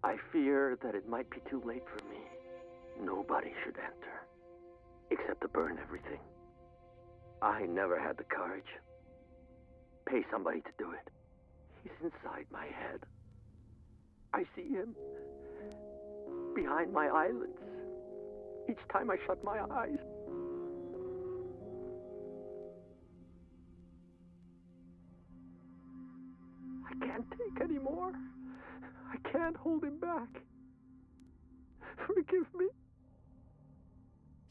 I fear that it might be too late for me. Nobody should enter, except to burn everything. I never had the courage. Pay somebody to do it. He's inside my head. I see him behind my eyelids each time I shut my eyes. I can't take any more. I can't hold him back. Forgive me.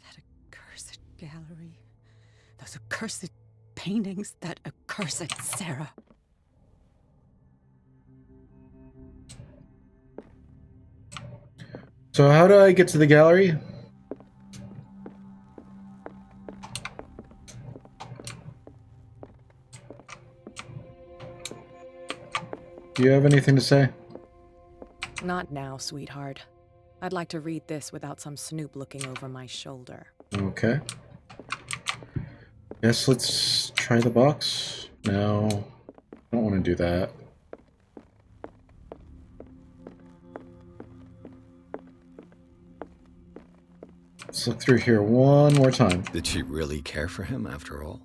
That accursed gallery. Those accursed paintings. That accursed Sarah. So how do I get to the gallery? Do you have anything to say? Not now, sweetheart. I'd like to read this without some snoop looking over my shoulder. Okay. Yes, let's try the box. No, I don't want to do that. Let's look through here one more time. Did she really care for him after all?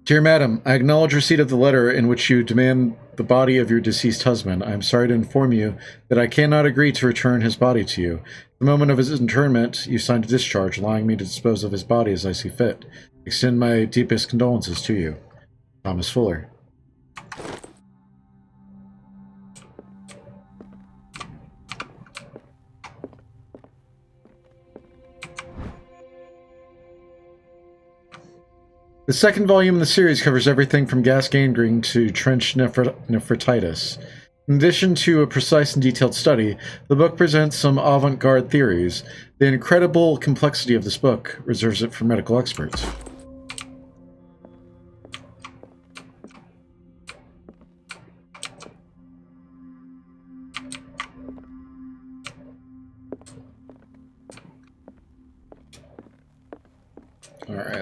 Dear Madam, I acknowledge receipt of the letter in which you demand the body of your deceased husband. I am sorry to inform you that I cannot agree to return his body to you. At the moment of his interment, you signed a discharge allowing me to dispose of his body as I see fit. Extend my deepest condolences to you. Thomas Fuller. The second volume in the series covers everything from gas gangrene to trench nephritis. In addition to a precise and detailed study, the book presents some avant-garde theories. The incredible complexity of this book reserves it for medical experts.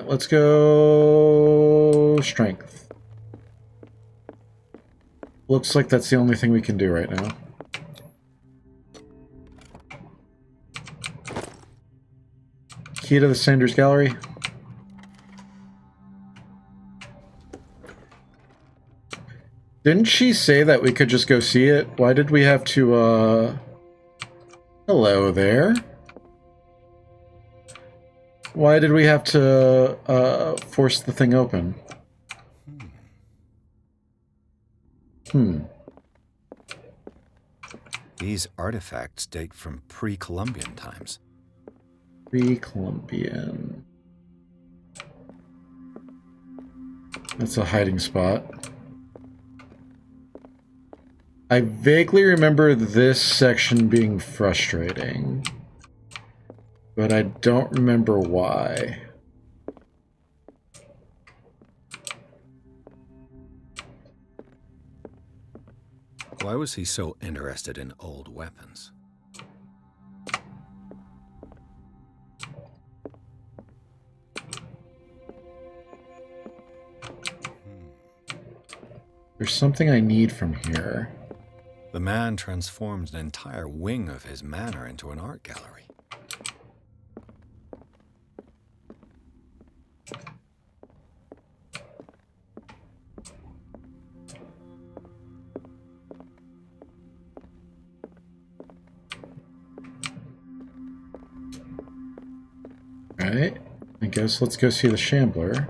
Alright, let's go strength. Looks like that's the only thing we can do right now. Key to the Sanders Gallery. Didn't she say that we could just go see it? Why did we have to, Hello there. Why did we have to, force the thing open? These artifacts date from pre-Columbian times. Pre-Columbian. That's a hiding spot. I vaguely remember this section being frustrating, but I don't remember why. Why was he so interested in old weapons? There's something I need from here. The man transformed an entire wing of his manor into an art gallery. Alright, I guess let's go see the Shambler.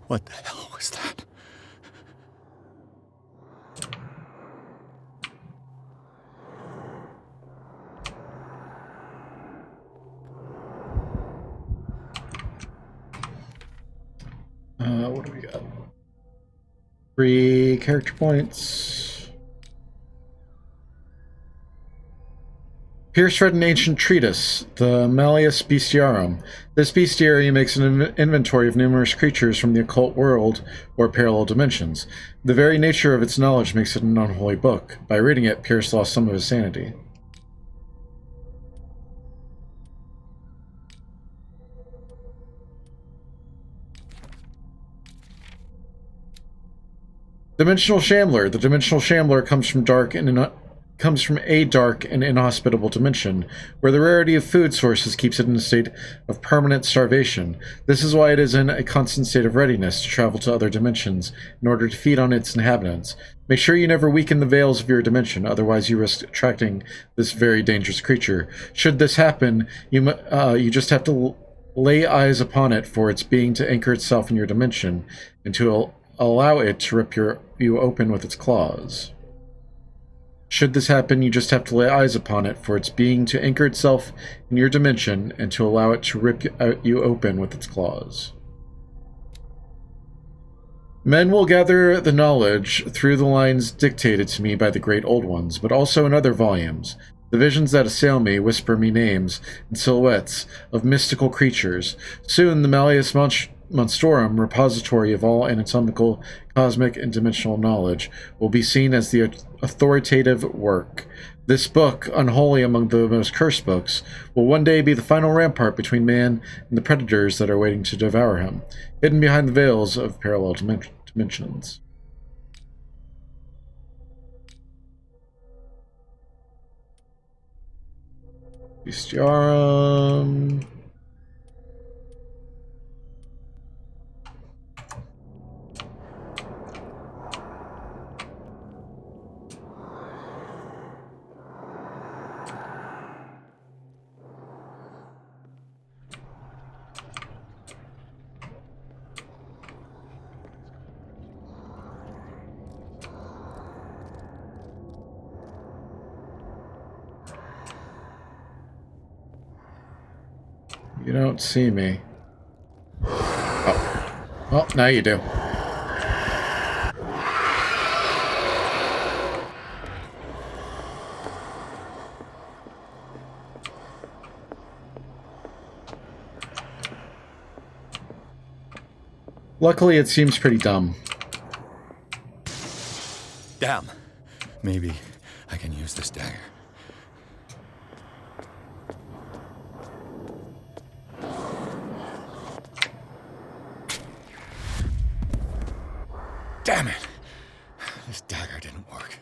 What the hell was that? What do we got? 3 character points. Pierce read an ancient treatise, the Malleus Bestiarum. This bestiary makes an inventory of numerous creatures from the occult world or parallel dimensions. The very nature of its knowledge makes it an unholy book. By reading it, Pierce lost some of his sanity. Dimensional Shambler. The Dimensional Shambler comes from a dark and inhospitable dimension, where the rarity of food sources keeps it in a state of permanent starvation. This is why it is in a constant state of readiness to travel to other dimensions in order to feed on its inhabitants. Make sure you never weaken the veils of your dimension, otherwise you risk attracting this very dangerous creature. Should this happen, you just have to lay eyes upon it for its being to anchor itself in your dimension, and to allow it to rip you open with its claws. Should this happen, you just have to lay eyes upon it for its being to anchor itself in your dimension and to allow it to rip you open with its claws. Men will gather the knowledge through the lines dictated to me by the great old ones, but also in other volumes. The visions that assail me whisper me names and silhouettes of mystical creatures. Soon the Malleus Monstrorum, repository of all anatomical, cosmic, and dimensional knowledge, will be seen as the authoritative work. This book, unholy among the most cursed books, will one day be the final rampart between man and the predators that are waiting to devour him, hidden behind the veils of parallel dimensions. Bestiarum. You don't see me. Oh. Well, now you do. Luckily, it seems pretty dumb. Damn. Maybe I can use this dagger. Damn it! This dagger didn't work.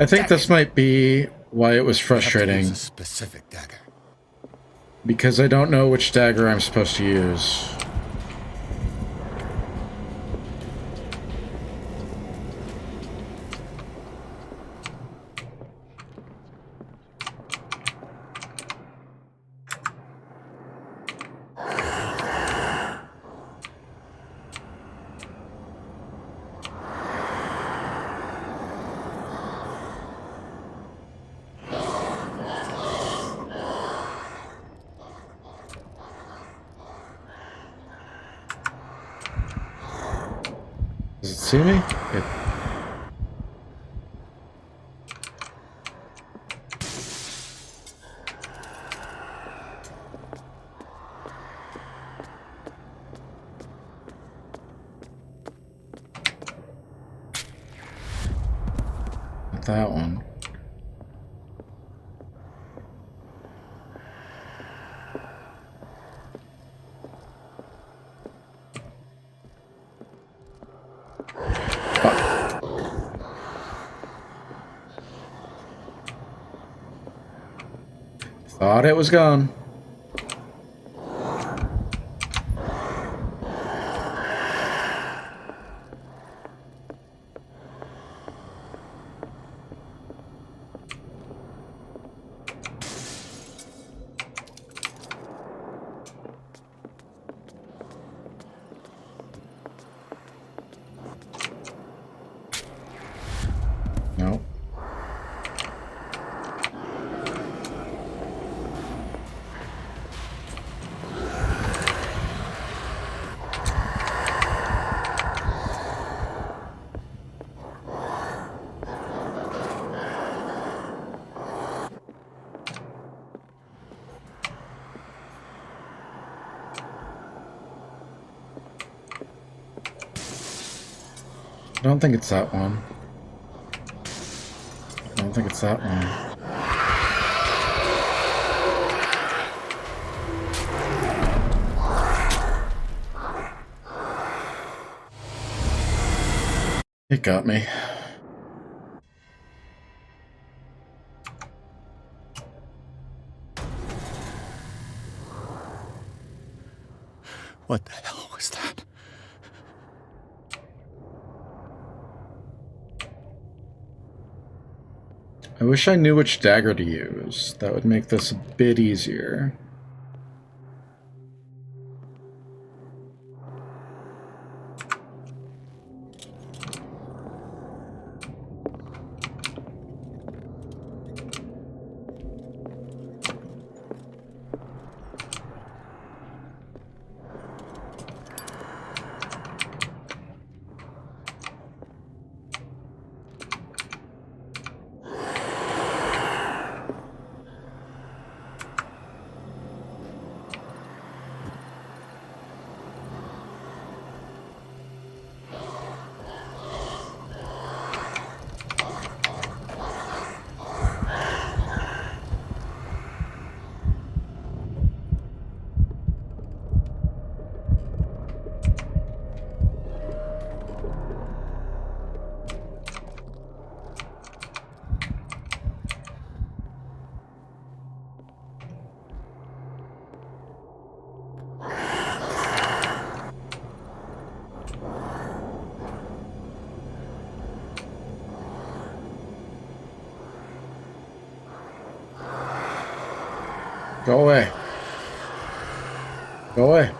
I think this might be why it was frustrating. A specific dagger. Because I don't know which dagger I'm supposed to use. Does it see me? Not that one. Thought it was gone. No. I don't think it's that one. I don't think it's that one. It got me. What the hell was that? I wish I knew which dagger to use. That would make this a bit easier. Go away. Go away.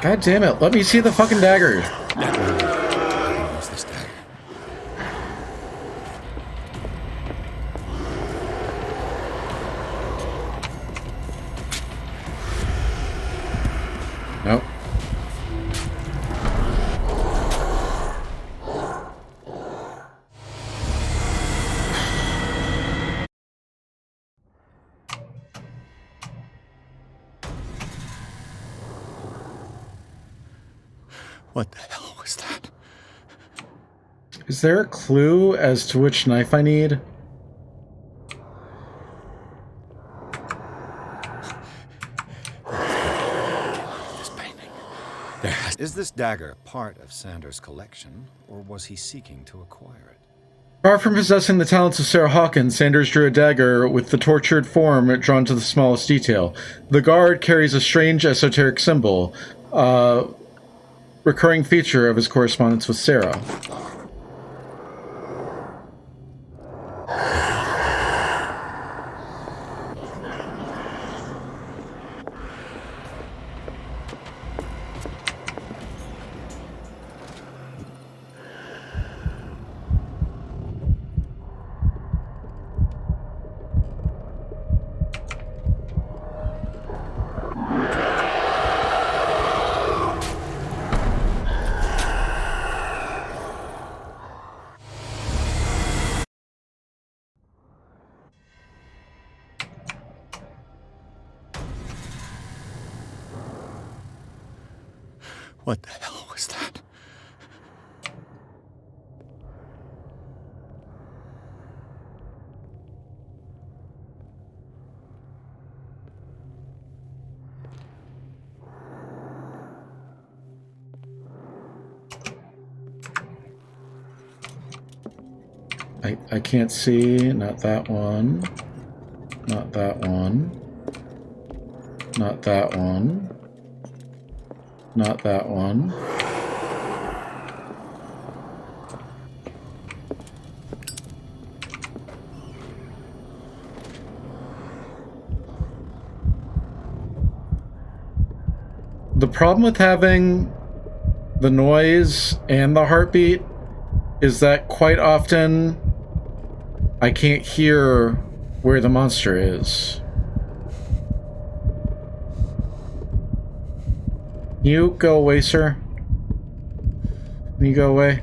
God damn it, let me see the fucking dagger. What's this dagger? Nope. What the hell was that? Is there a clue as to which knife I need? This painting. Is this dagger part of Sanders' collection, or was he seeking to acquire it? Far from possessing the talents of Sarah Hawkins, Sanders drew a dagger with the tortured form drawn to the smallest detail. The guard carries a strange esoteric symbol, recurring feature of his correspondence with Sarah. What the hell was that? I can't see. Not that one. Not that one. Not that one. Not that one. The problem with having the noise and the heartbeat is that quite often I can't hear where the monster is. You go away, sir. Can you go away?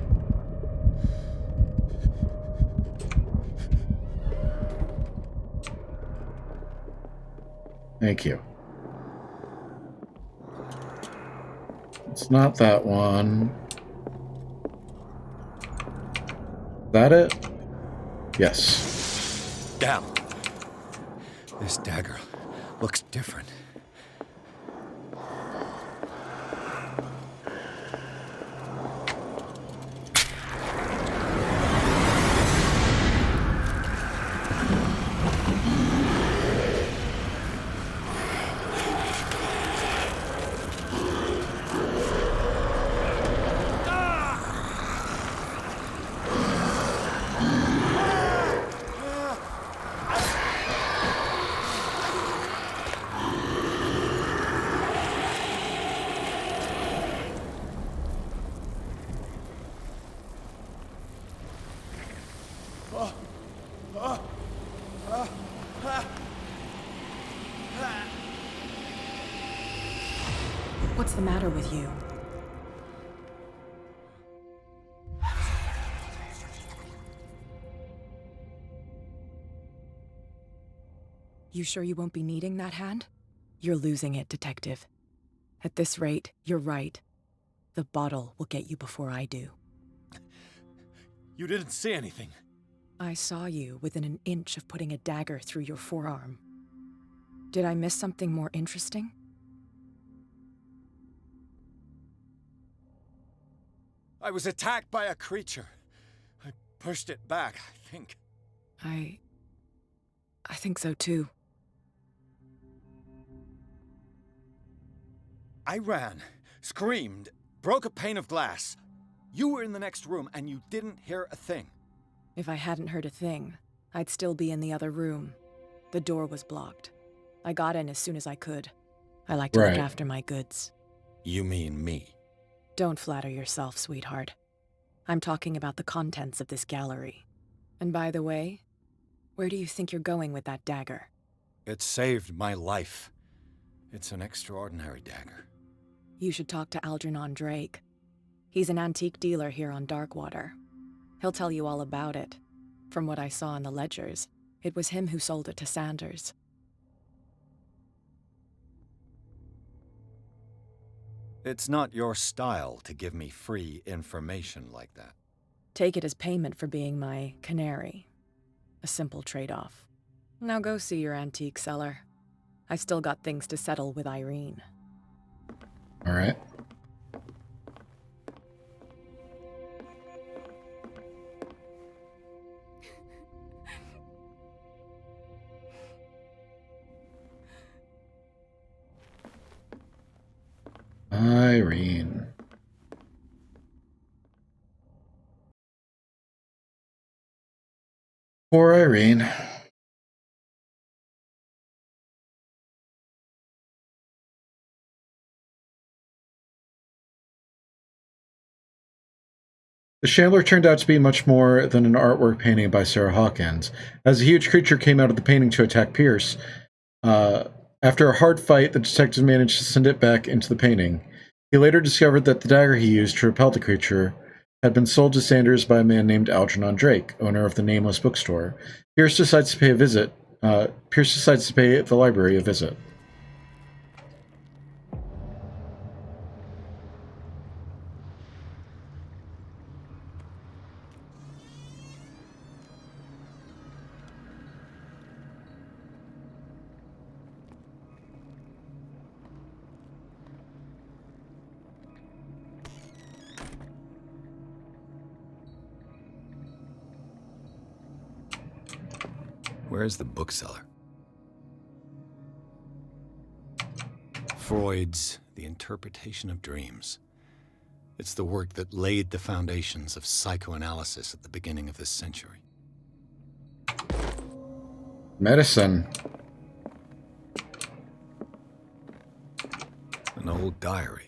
Thank you. It's not that one. Is that it? Yes. Damn. This dagger looks different. What's the matter with you? You sure you won't be needing that hand? You're losing it, Detective. At this rate, you're right. The bottle will get you before I do. You didn't see anything. I saw you within an inch of putting a dagger through your forearm. Did I miss something more interesting? I was attacked by a creature. I pushed it back, I think. I think so too. I ran, screamed, broke a pane of glass. You were in the next room and you didn't hear a thing. If I hadn't heard a thing, I'd still be in the other room. The door was blocked. I got in as soon as I could. I like to look after my goods. You mean me? Don't flatter yourself, sweetheart. I'm talking about the contents of this gallery. And by the way, where do you think you're going with that dagger? It saved my life. It's an extraordinary dagger. You should talk to Algernon Drake. He's an antique dealer here on Darkwater. He'll tell you all about it. From what I saw in the ledgers, it was him who sold it to Sanders. It's not your style to give me free information like that. Take it as payment for being my canary. A simple trade-off. Now go see your antique seller. I've still got things to settle with Irene. All right. Irene. Poor Irene. The Chandler turned out to be much more than an artwork painting by Sarah Hawkins, as a huge creature came out of the painting to attack Pierce. After a hard fight, the detective managed to send it back into the painting. He later discovered that the dagger he used to repel the creature had been sold to Sanders by a man named Algernon Drake, owner of the Nameless bookstore. Pierce decides to pay the library a visit. Where's the bookseller? Freud's The Interpretation of Dreams. It's the work that laid the foundations of psychoanalysis at the beginning of this century. Medicine. An old diary.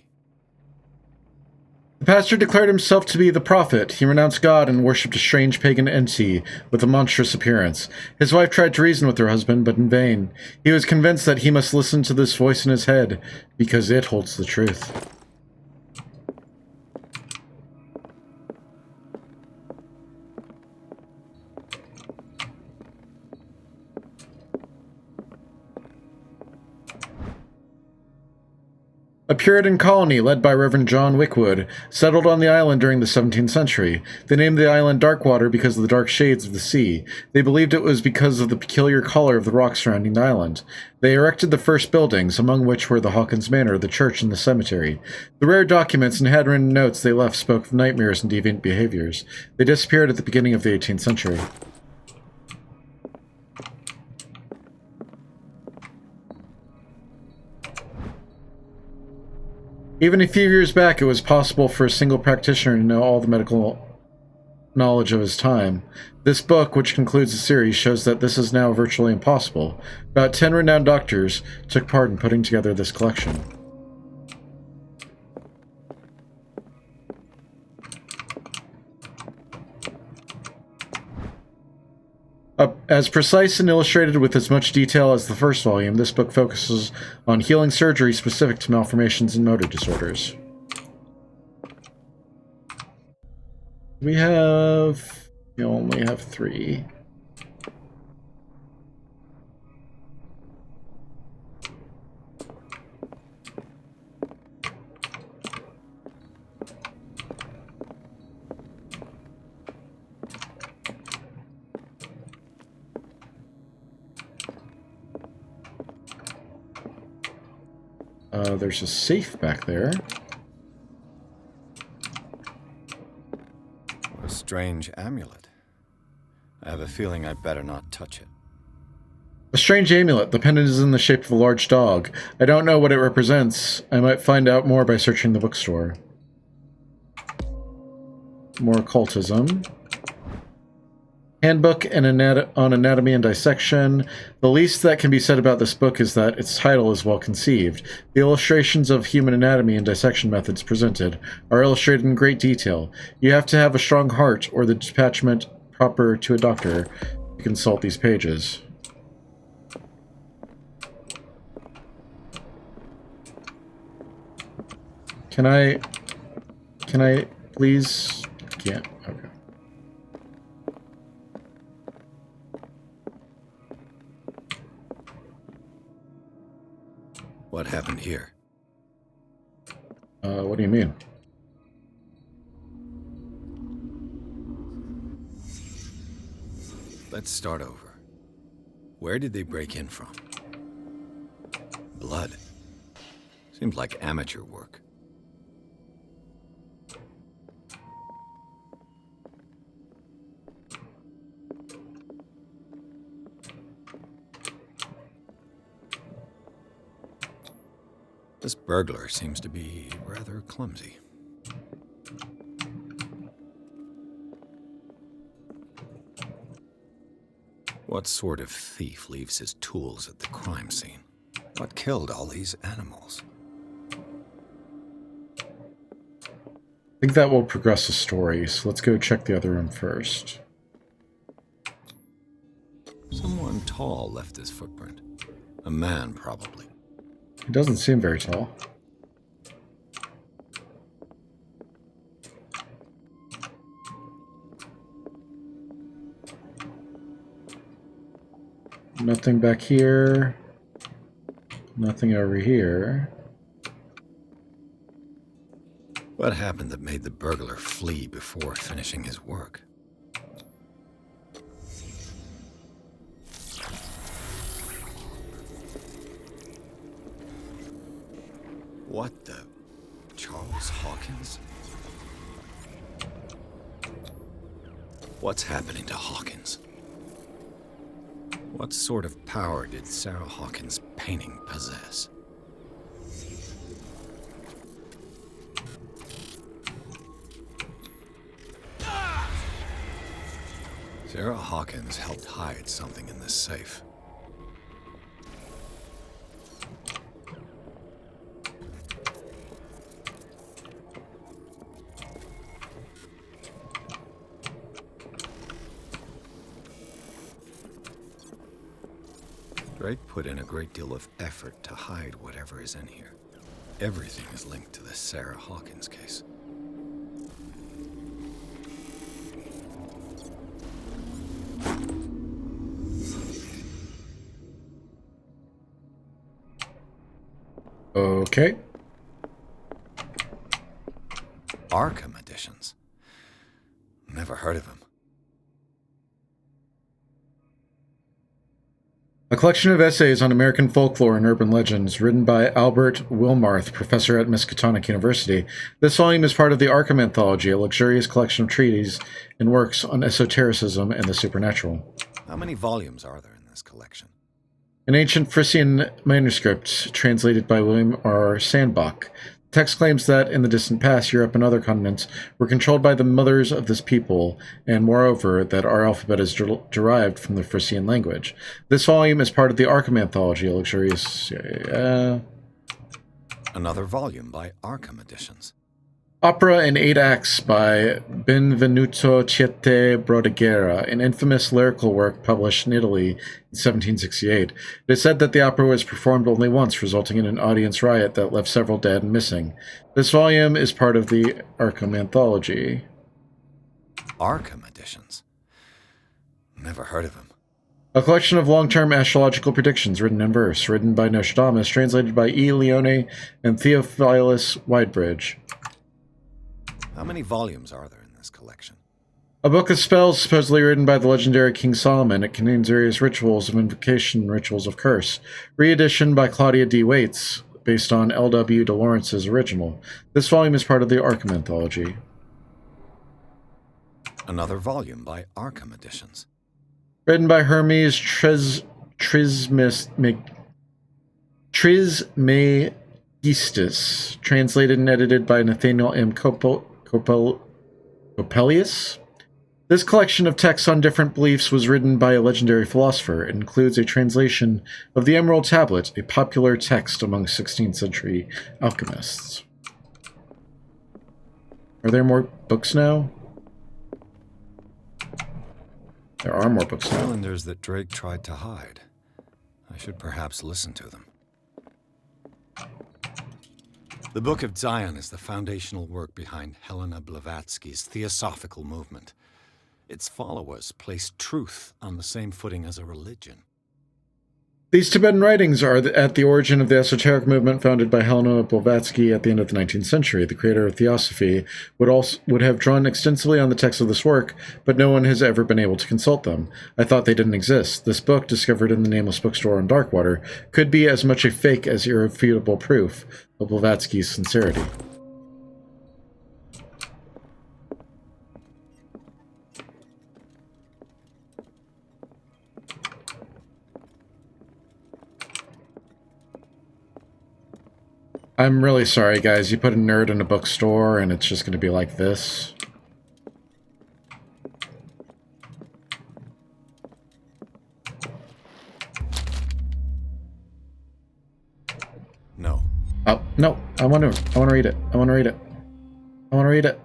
The pastor declared himself to be the prophet. He renounced God and worshipped a strange pagan entity with a monstrous appearance. His wife tried to reason with her husband, but in vain. He was convinced that he must listen to this voice in his head, because it holds the truth. A Puritan colony led by Reverend John Wickwood settled on the island during the 17th century. They named the island Darkwater because of the dark shades of the sea. They believed it was because of the peculiar color of the rocks surrounding the island. They erected the first buildings, among which were the Hawkins Manor, the church, and the cemetery. The rare documents and handwritten notes they left spoke of nightmares and deviant behaviors. They disappeared at the beginning of the 18th century. Even a few years back, it was possible for a single practitioner to know all the medical knowledge of his time. This book, which concludes the series, shows that this is now virtually impossible. About 10 renowned doctors took part in putting together this collection. As precise and illustrated with as much detail as the first volume, this book focuses on healing surgery specific to malformations and motor disorders. We only have 3. There's a safe back there. What a strange amulet. I have a feeling I'd better not touch it. A strange amulet. The pendant is in the shape of a large dog. I don't know what it represents. I might find out more by searching the bookstore. More occultism. Handbook and on anatomy and dissection. The least that can be said about this book is that its title is well conceived. The illustrations of human anatomy and dissection methods presented are illustrated in great detail. You have to have a strong heart or the detachment proper to a doctor to consult these pages. Can I please? Can't. Okay. What happened here? What do you mean? Let's start over. Where did they break in from? Blood. Seems like amateur work. This burglar seems to be rather clumsy. What sort of thief leaves his tools at the crime scene? What killed all these animals? I think that will progress the story, so let's go check the other room first. Someone tall left this footprint. A man, probably. He doesn't seem very tall. Nothing back here. Nothing over here. What happened that made the burglar flee before finishing his work? What the? Charles Hawkins? What's happening to Hawkins? What sort of power did Sarah Hawkins' painting possess? Sarah Hawkins helped hide something in this safe. Drake put in a great deal of effort to hide whatever is in here. Everything is linked to the Sarah Hawkins case. Okay. Arkham editions. Never heard of him. A collection of essays on American folklore and urban legends, written by Albert Wilmarth, professor at Miskatonic University. This volume is part of the Arkham Anthology, a luxurious collection of treatises and works on esotericism and the supernatural. How many volumes are there in this collection? An ancient Frisian manuscript translated by William R. Sandbach. The text claims that in the distant past, Europe and other continents were controlled by the mothers of this people, and moreover, that our alphabet is derived from the Frisian language. This volume is part of the Arkham Anthology, a luxurious... Another volume by Arkham Editions. Opera in 8 acts by Benvenuto Ciete Brodighera, an infamous lyrical work published in Italy in 1768. It is said that the opera was performed only once, resulting in an audience riot that left several dead and missing. This volume is part of the Arkham Anthology. Arkham Editions? Never heard of him. A collection of long-term astrological predictions written in verse, written by Nostradamus, translated by E. Leone and Theophilus Widebridge. How many volumes are there in this collection? A book of spells supposedly written by the legendary King Solomon. It contains various rituals of invocation and rituals of curse. Reedition by Claudia D. Waits, based on L.W. de Lawrence's original. This volume is part of the Arkham Anthology. Another volume by Arkham Editions. Written by Hermes Trismegistus, translated and edited by Nathaniel M. Coppelius. This collection of texts on different beliefs was written by a legendary philosopher. It includes a translation of the Emerald Tablet, a popular text among 16th century alchemists. Are there more books now? There are more books now. Calendars that Drake tried to hide. I should perhaps listen to them. The Book of Zion is the foundational work behind Helena Blavatsky's Theosophical Movement. Its followers place truth on the same footing as a religion. These Tibetan writings are at the origin of the esoteric movement founded by Helena Blavatsky at the end of the 19th century. The creator of Theosophy would have drawn extensively on the text of this work, but no one has ever been able to consult them. I thought they didn't exist. This book, discovered in the Nameless Bookstore on Darkwater, could be as much a fake as irrefutable proof of Blavatsky's sincerity. I'm really sorry, guys. You put a nerd in a bookstore, and it's just going to be like this. No. Oh, no. I want to read it. I want to read it. I want to read it.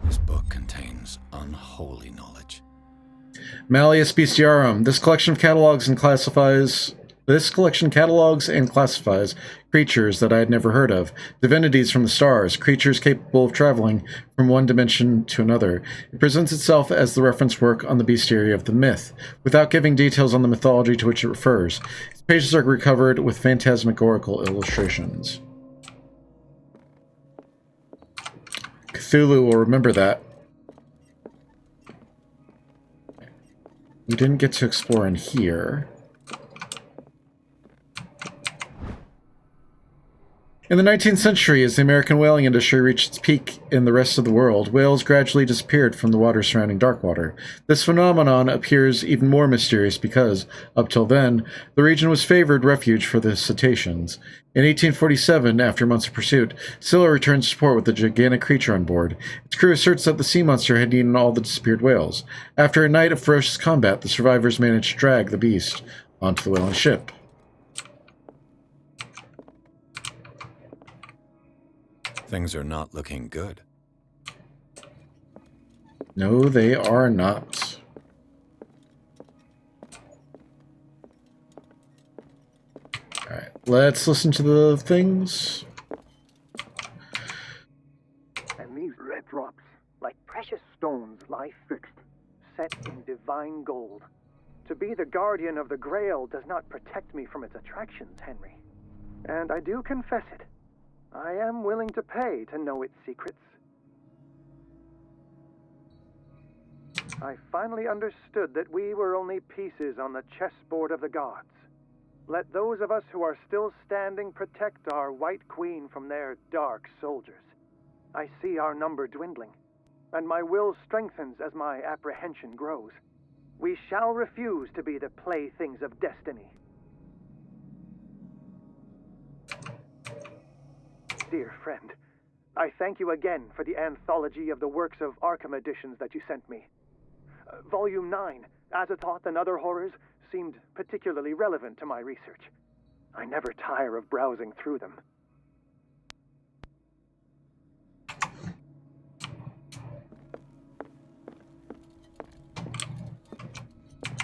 This book contains unholy knowledge. Malleus Bestiarum. This collection catalogs and classifies creatures that I had never heard of, divinities from the stars, creatures capable of traveling from one dimension to another. It presents itself as the reference work on the bestiary of the myth, without giving details on the mythology to which it refers. Its pages are recovered with phantasmagorical illustrations. Cthulhu will remember that. We didn't get to explore in here. In the 19th century, as the American whaling industry reached its peak in the rest of the world, whales gradually disappeared from the waters surrounding Darkwater. This phenomenon appears even more mysterious because, up till then, the region was favored refuge for the cetaceans. In 1847, after months of pursuit, Scylla returns to port with a gigantic creature on board. Its crew asserts that the sea monster had eaten all the disappeared whales. After a night of ferocious combat, the survivors managed to drag the beast onto the whaling ship. Things are not looking good. No, they are not. Alright, let's listen to the things. And these red drops, like precious stones, lie fixed, set in divine gold. To be the guardian of the Grail does not protect me from its attractions, Henry. And I do confess it. I am willing to pay to know its secrets. I finally understood that we were only pieces on the chessboard of the gods. Let those of us who are still standing protect our White Queen from their dark soldiers. I see our number dwindling, and my will strengthens as my apprehension grows. We shall refuse to be the playthings of destiny. Dear friend, I thank you again for the anthology of the works of Arkham editions that you sent me. Volume 9, Azathoth and Other Horrors, seemed particularly relevant to my research. I never tire of browsing through them.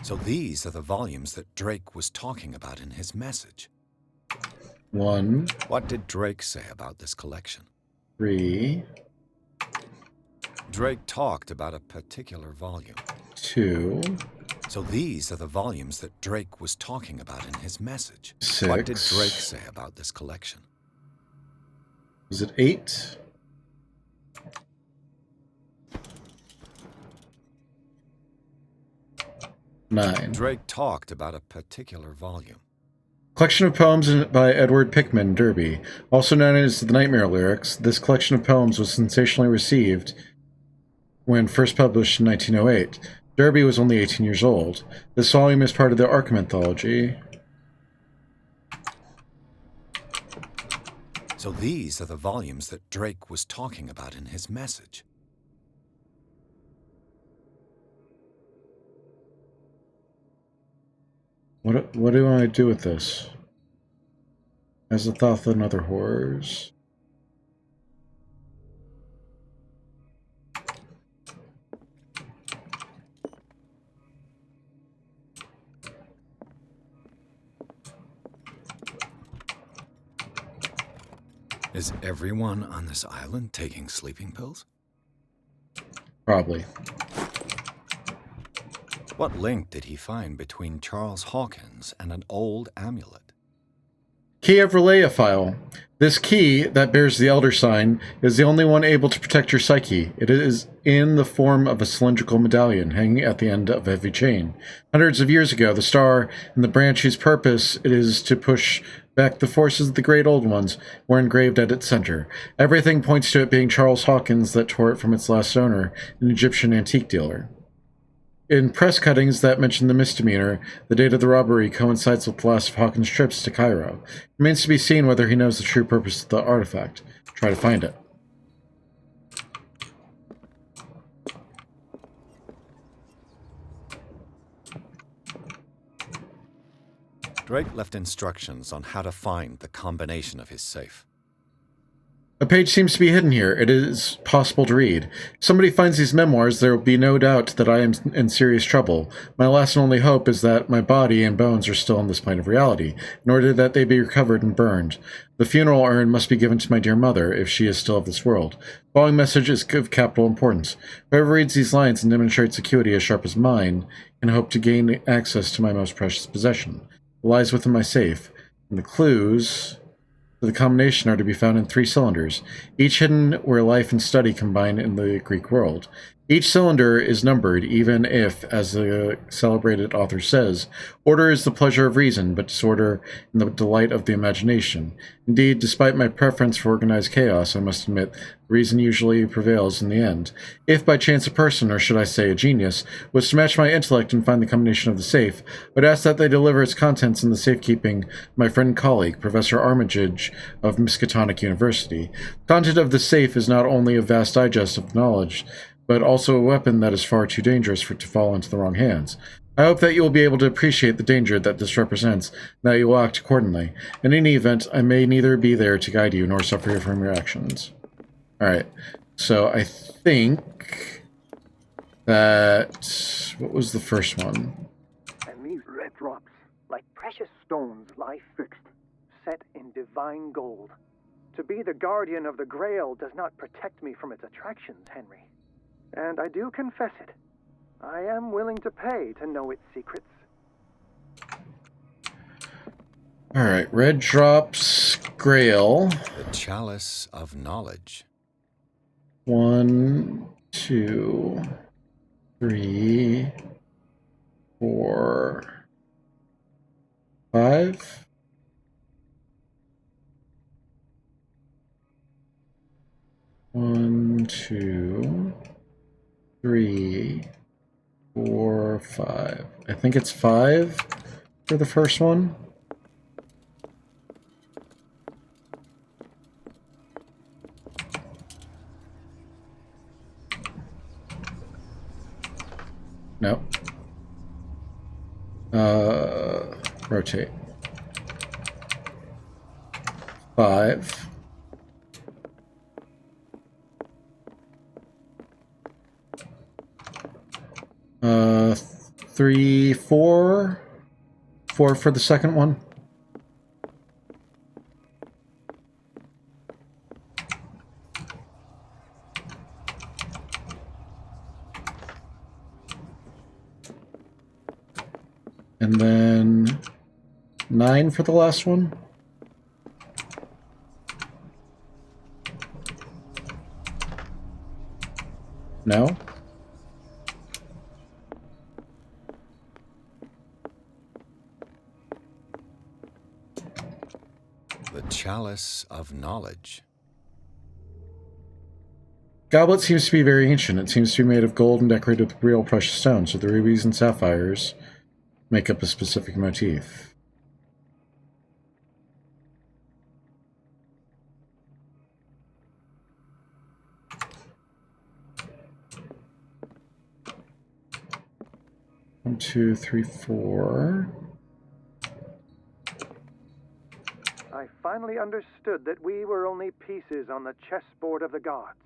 So these are the volumes that Drake was talking about in his message. 1. What did Drake say about this collection? 3. Drake talked about a particular volume. 2. So these are the volumes that Drake was talking about in his message. 6. What did Drake say about this collection? Is it 8? 9. Drake talked about a particular volume. Collection of poems by Edward Pickman Derby, also known as the Nightmare Lyrics. This collection of poems was sensationally received when first published in 1908. Derby was only 18 years old. This volume is part of the Arkham anthology. So these are the volumes that Drake was talking about in his message. What do I do with this? Azathoth and Other Horrors. Is everyone on this island taking sleeping pills? Probably. What link did he find between Charles Hawkins and an old amulet? Key of Relayophiles. This key, that bears the Elder Sign, is the only one able to protect your psyche. It is in the form of a cylindrical medallion hanging at the end of a heavy chain. Hundreds of years ago, the star and the branch whose purpose it is to push back the forces of the great old ones were engraved at its center. Everything points to it being Charles Hawkins that tore it from its last owner, an Egyptian antique dealer. In press cuttings that mention the misdemeanor, the date of the robbery coincides with the last of Hawkins' trips to Cairo. It remains to be seen whether he knows the true purpose of the artifact. Try to find it. Drake left instructions on how to find the combination of his safe. A page seems to be hidden here. It is possible to read. If somebody finds these memoirs, there will be no doubt that I am in serious trouble. My last and only hope is that my body and bones are still on this plane of reality, in order that they be recovered and burned. The funeral urn must be given to my dear mother, if she is still of this world. The following message is of capital importance. Whoever reads these lines and demonstrates acuity as sharp as mine can hope to gain access to my most precious possession. It lies within my safe, and the clues for the combination are to be found in 3 cylinders, each hidden where life and study combine in the Greek world. Each cylinder is numbered, even if, as the celebrated author says, order is the pleasure of reason, but disorder in the delight of the imagination. Indeed, despite my preference for organized chaos, I must admit, reason usually prevails in the end. If by chance a person, or should I say a genius, was to match my intellect and find the combination of the safe, I would ask that they deliver its contents in the safekeeping of my friend and colleague, Professor Armitage of Miskatonic University. The content of the safe is not only a vast digest of knowledge, but also a weapon that is far too dangerous to fall into the wrong hands. I hope that you will be able to appreciate the danger that this represents, and that you will act accordingly. In any event, I may neither be there to guide you, nor suffer from your actions. Alright, so I think that... what was the first one? And these red drops, like precious stones, lie fixed, set in divine gold. To be the guardian of the Grail does not protect me from its attractions, Henry. And I do confess it. I am willing to pay to know its secrets. Alright, red drops, Grail. The Chalice of Knowledge. 1, 2, 3, 4, 5. One, 2, 3, 4, 5. I think it's 5 for the first one. No. Rotate. 5. 3, 4. 4 for the second one. And then 9 for the last one. No? The Chalice of Knowledge. Goblet seems to be very ancient. It seems to be made of gold and decorated with real precious stones, so the rubies and sapphires make up a specific motif. One, 2, 3, 4. I finally understood that we were only pieces on the chessboard of the gods.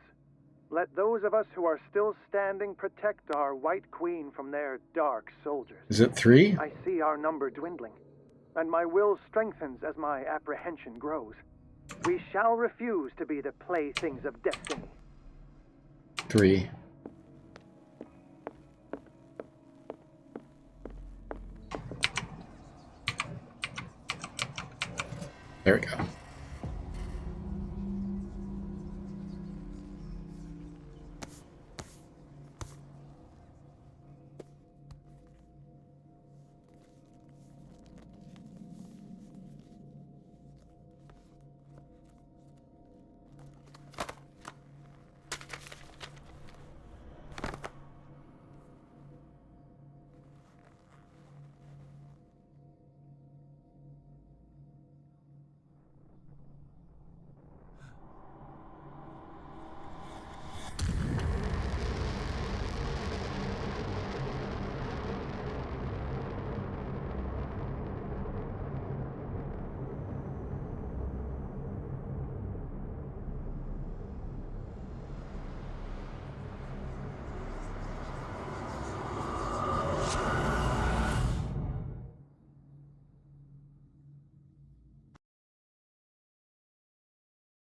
Let those of us who are still standing protect our White Queen from their dark soldiers. Is it 3? I see our number dwindling, and my will strengthens as my apprehension grows. We shall refuse to be the playthings of destiny. 3. There we go.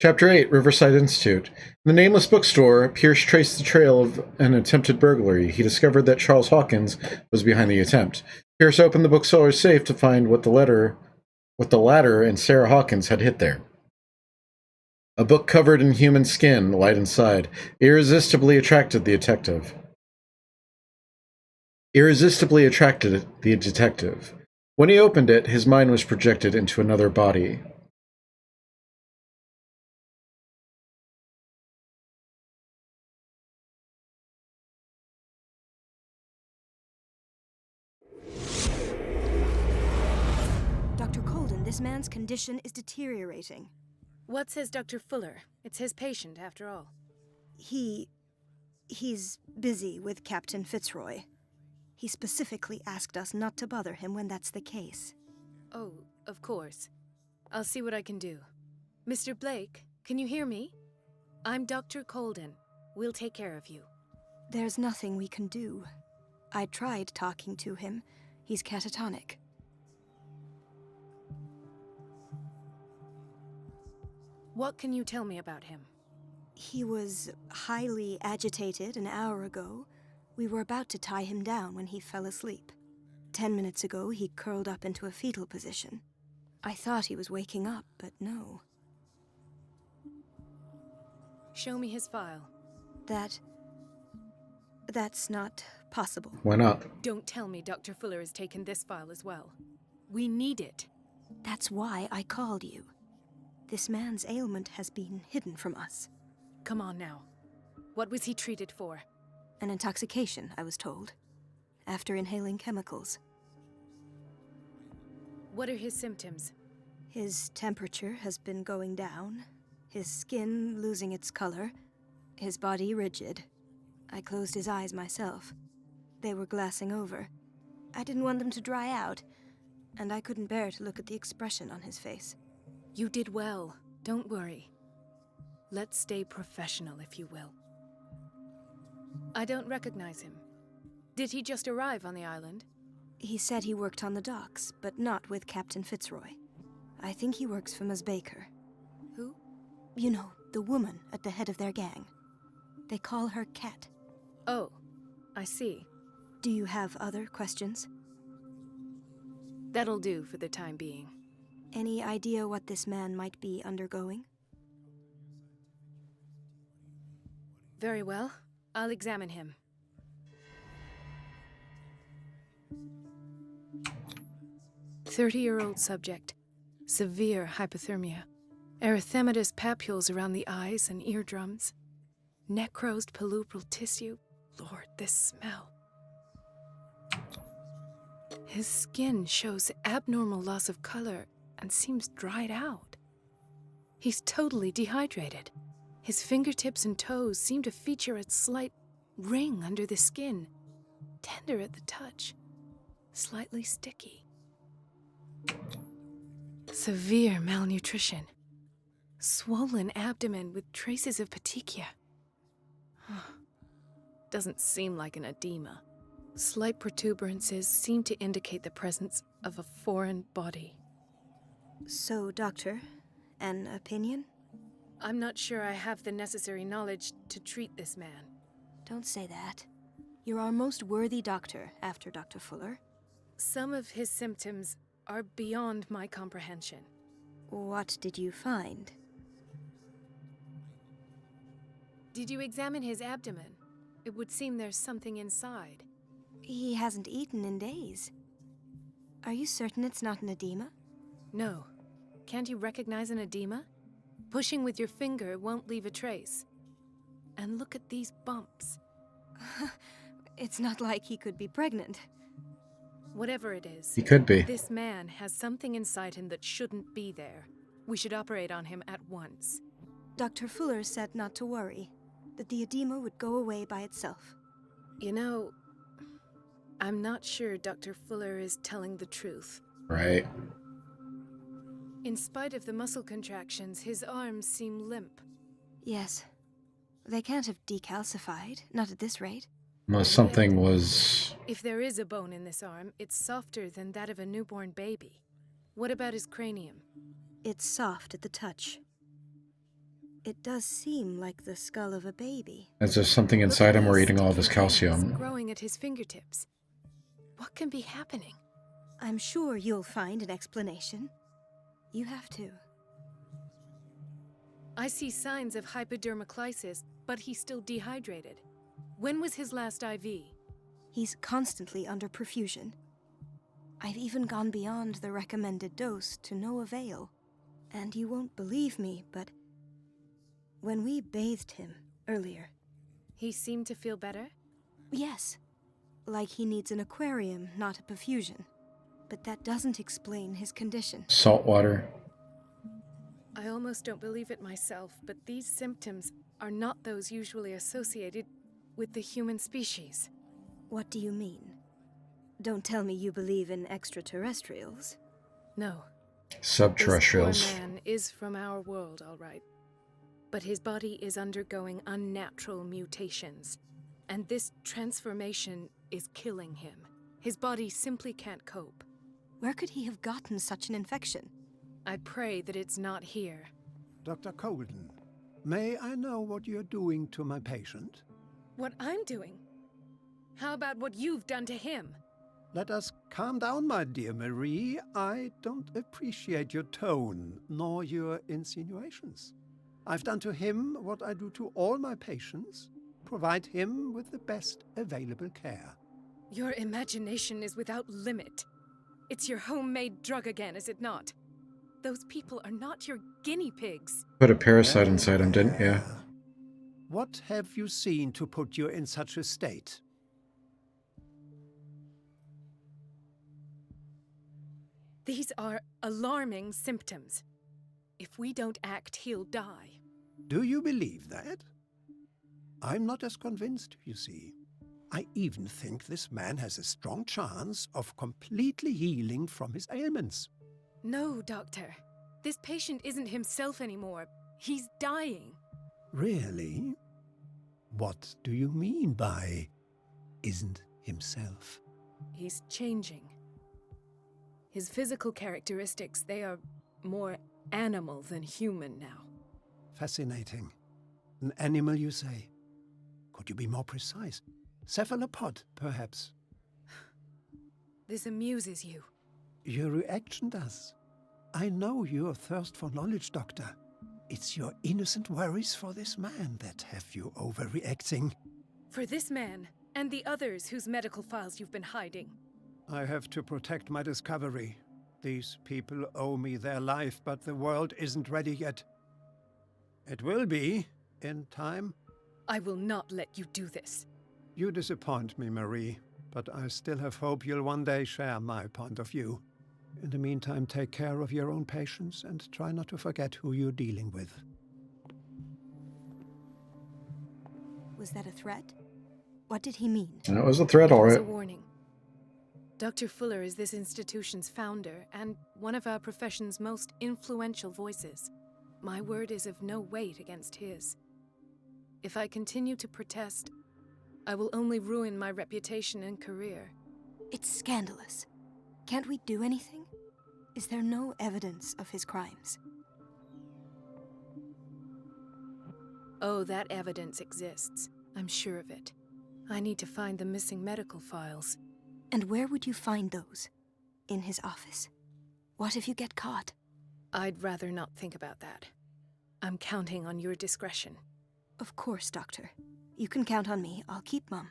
Chapter 8, Riverside Institute. In the nameless bookstore, Pierce traced the trail of an attempted burglary. He discovered that Charles Hawkins was behind the attempt. Pierce opened the bookseller's safe to find what the latter and Sarah Hawkins had hid there. A book covered in human skin, light inside, irresistibly attracted the detective. When he opened it, his mind was projected into another body. Dr. Colden, this man's condition is deteriorating. What says Dr. Fuller? It's his patient, after all. He's busy with Captain Fitzroy. He specifically asked us not to bother him when that's the case. Oh, of course. I'll see what I can do. Mr. Blake, can you hear me? I'm Dr. Colden. We'll take care of you. There's nothing we can do. I tried talking to him. He's catatonic. What can you tell me about him? He was highly agitated an hour ago. We were about to tie him down when he fell asleep. 10 minutes ago, he curled up into a fetal position. I thought he was waking up, but no. Show me his file. That's not possible. Why not? Don't tell me Dr. Fuller has taken this file as well. We need it. That's why I called you. This man's ailment has been hidden from us. Come on now. What was he treated for? An intoxication, I was told. After inhaling chemicals. What are his symptoms? His temperature has been going down. His skin losing its color. His body rigid. I closed his eyes myself. They were glassing over. I didn't want them to dry out, and I couldn't bear to look at the expression on his face. You did well. Don't worry. Let's stay professional, if you will. I don't recognize him. Did he just arrive on the island? He said he worked on the docks, but not with Captain Fitzroy. I think he works for Ms. Baker. Who? You know, the woman at the head of their gang. They call her Cat. Oh, I see. Do you have other questions? That'll do for the time being. Any idea what this man might be undergoing? Very well. I'll examine him. "30-year-old subject. Severe hypothermia. Erythematous papules around the eyes and eardrums. Necrosed palpebral tissue. Lord, this smell. His skin shows abnormal loss of color and seems dried out. He's totally dehydrated. His fingertips and toes seem to feature a slight ring under the skin, tender at the touch, slightly sticky. Severe malnutrition. Swollen abdomen with traces of petechia. Doesn't seem like an edema. Slight protuberances seem to indicate the presence of a foreign body. So, Doctor, an opinion? I'm not sure I have the necessary knowledge to treat this man. Don't say that. You're our most worthy doctor after Dr. Fuller. Some of his symptoms are beyond my comprehension. What did you find? Did you examine his abdomen? It would seem there's something inside. He hasn't eaten in days. Are you certain it's not an edema? No. Can't you recognize an edema? Pushing with your finger won't leave a trace. And look at these bumps. It's not like he could be pregnant. Whatever it is, He could be. This man has something inside him that shouldn't be there. We should operate on him at once. Dr. Fuller said not to worry, that the edema would go away by itself. You know, I'm not sure Dr. Fuller is telling the truth. Right. In spite of the muscle contractions, his arms seem limp. Yes. They can't have decalcified, not at this rate. Unless something was... If there is a bone in this arm, it's softer than that of a newborn baby. What about his cranium? It's soft at the touch. It does seem like the skull of a baby. As if something inside him were eating all of his calcium. Growing at his fingertips. What can be happening? I'm sure you'll find an explanation. You have to. I see signs of hypodermoclysis, but he's still dehydrated. When was his last IV? He's constantly under perfusion. I've even gone beyond the recommended dose to no avail. And you won't believe me, but when we bathed him earlier... He seemed to feel better? Yes. Like he needs an aquarium, not a perfusion. But that doesn't explain his condition. Salt water. I almost don't believe it myself, but these symptoms are not those usually associated with the human species. What do you mean? Don't tell me you believe in extraterrestrials. No. Subterrestrials. This poor man is from our world, all right. But his body is undergoing unnatural mutations. And this transformation is killing him. His body simply can't cope. Where could he have gotten such an infection? I pray that it's not here. Dr. Colden, may I know what you're doing to my patient? What I'm doing? How about what you've done to him? Let us calm down, my dear Marie. I don't appreciate your tone, nor your insinuations. I've done to him what I do to all my patients. Provide him with the best available care. Your imagination is without limit. It's your homemade drug again, is it not? Those people are not your guinea pigs. Put a parasite inside him, didn't you? What have you seen to put you in such a state? These are alarming symptoms. If we don't act, he'll die. Do you believe that? I'm not as convinced, you see. I even think this man has a strong chance of completely healing from his ailments. No, Doctor. This patient isn't himself anymore. He's dying. Really? What do you mean by isn't himself? He's changing. His physical characteristics, they are more animal than human now. Fascinating. An animal, you say? Could you be more precise? Cephalopod, perhaps? This amuses you. Your reaction does. I know your thirst for knowledge, Doctor. It's your innocent worries for this man that have you overreacting. For this man, and the others whose medical files you've been hiding. I have to protect my discovery. These people owe me their life, but the world isn't ready yet. It will be, in time. I will not let you do this. You disappoint me, Marie, but I still have hope you'll one day share my point of view. In the meantime, take care of your own patients and try not to forget who you're dealing with. Was that a threat? What did he mean? That was a threat, all It was right. a warning. Dr. Fuller is this institution's founder and one of our profession's most influential voices. My word is of no weight against his. If I continue to protest, I will only ruin my reputation and career. It's scandalous. Can't we do anything? Is there no evidence of his crimes? Oh, that evidence exists. I'm sure of it. I need to find the missing medical files. And where would you find those? In his office? What if you get caught? I'd rather not think about that. I'm counting on your discretion. Of course, Doctor. You can count on me. I'll keep Mum.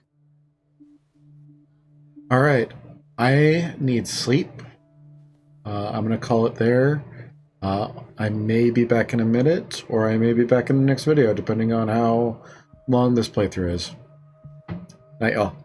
All right. I need sleep. I'm going to call it there. I may be back in a minute, or I may be back in the next video, depending on how long this playthrough is. Night, y'all.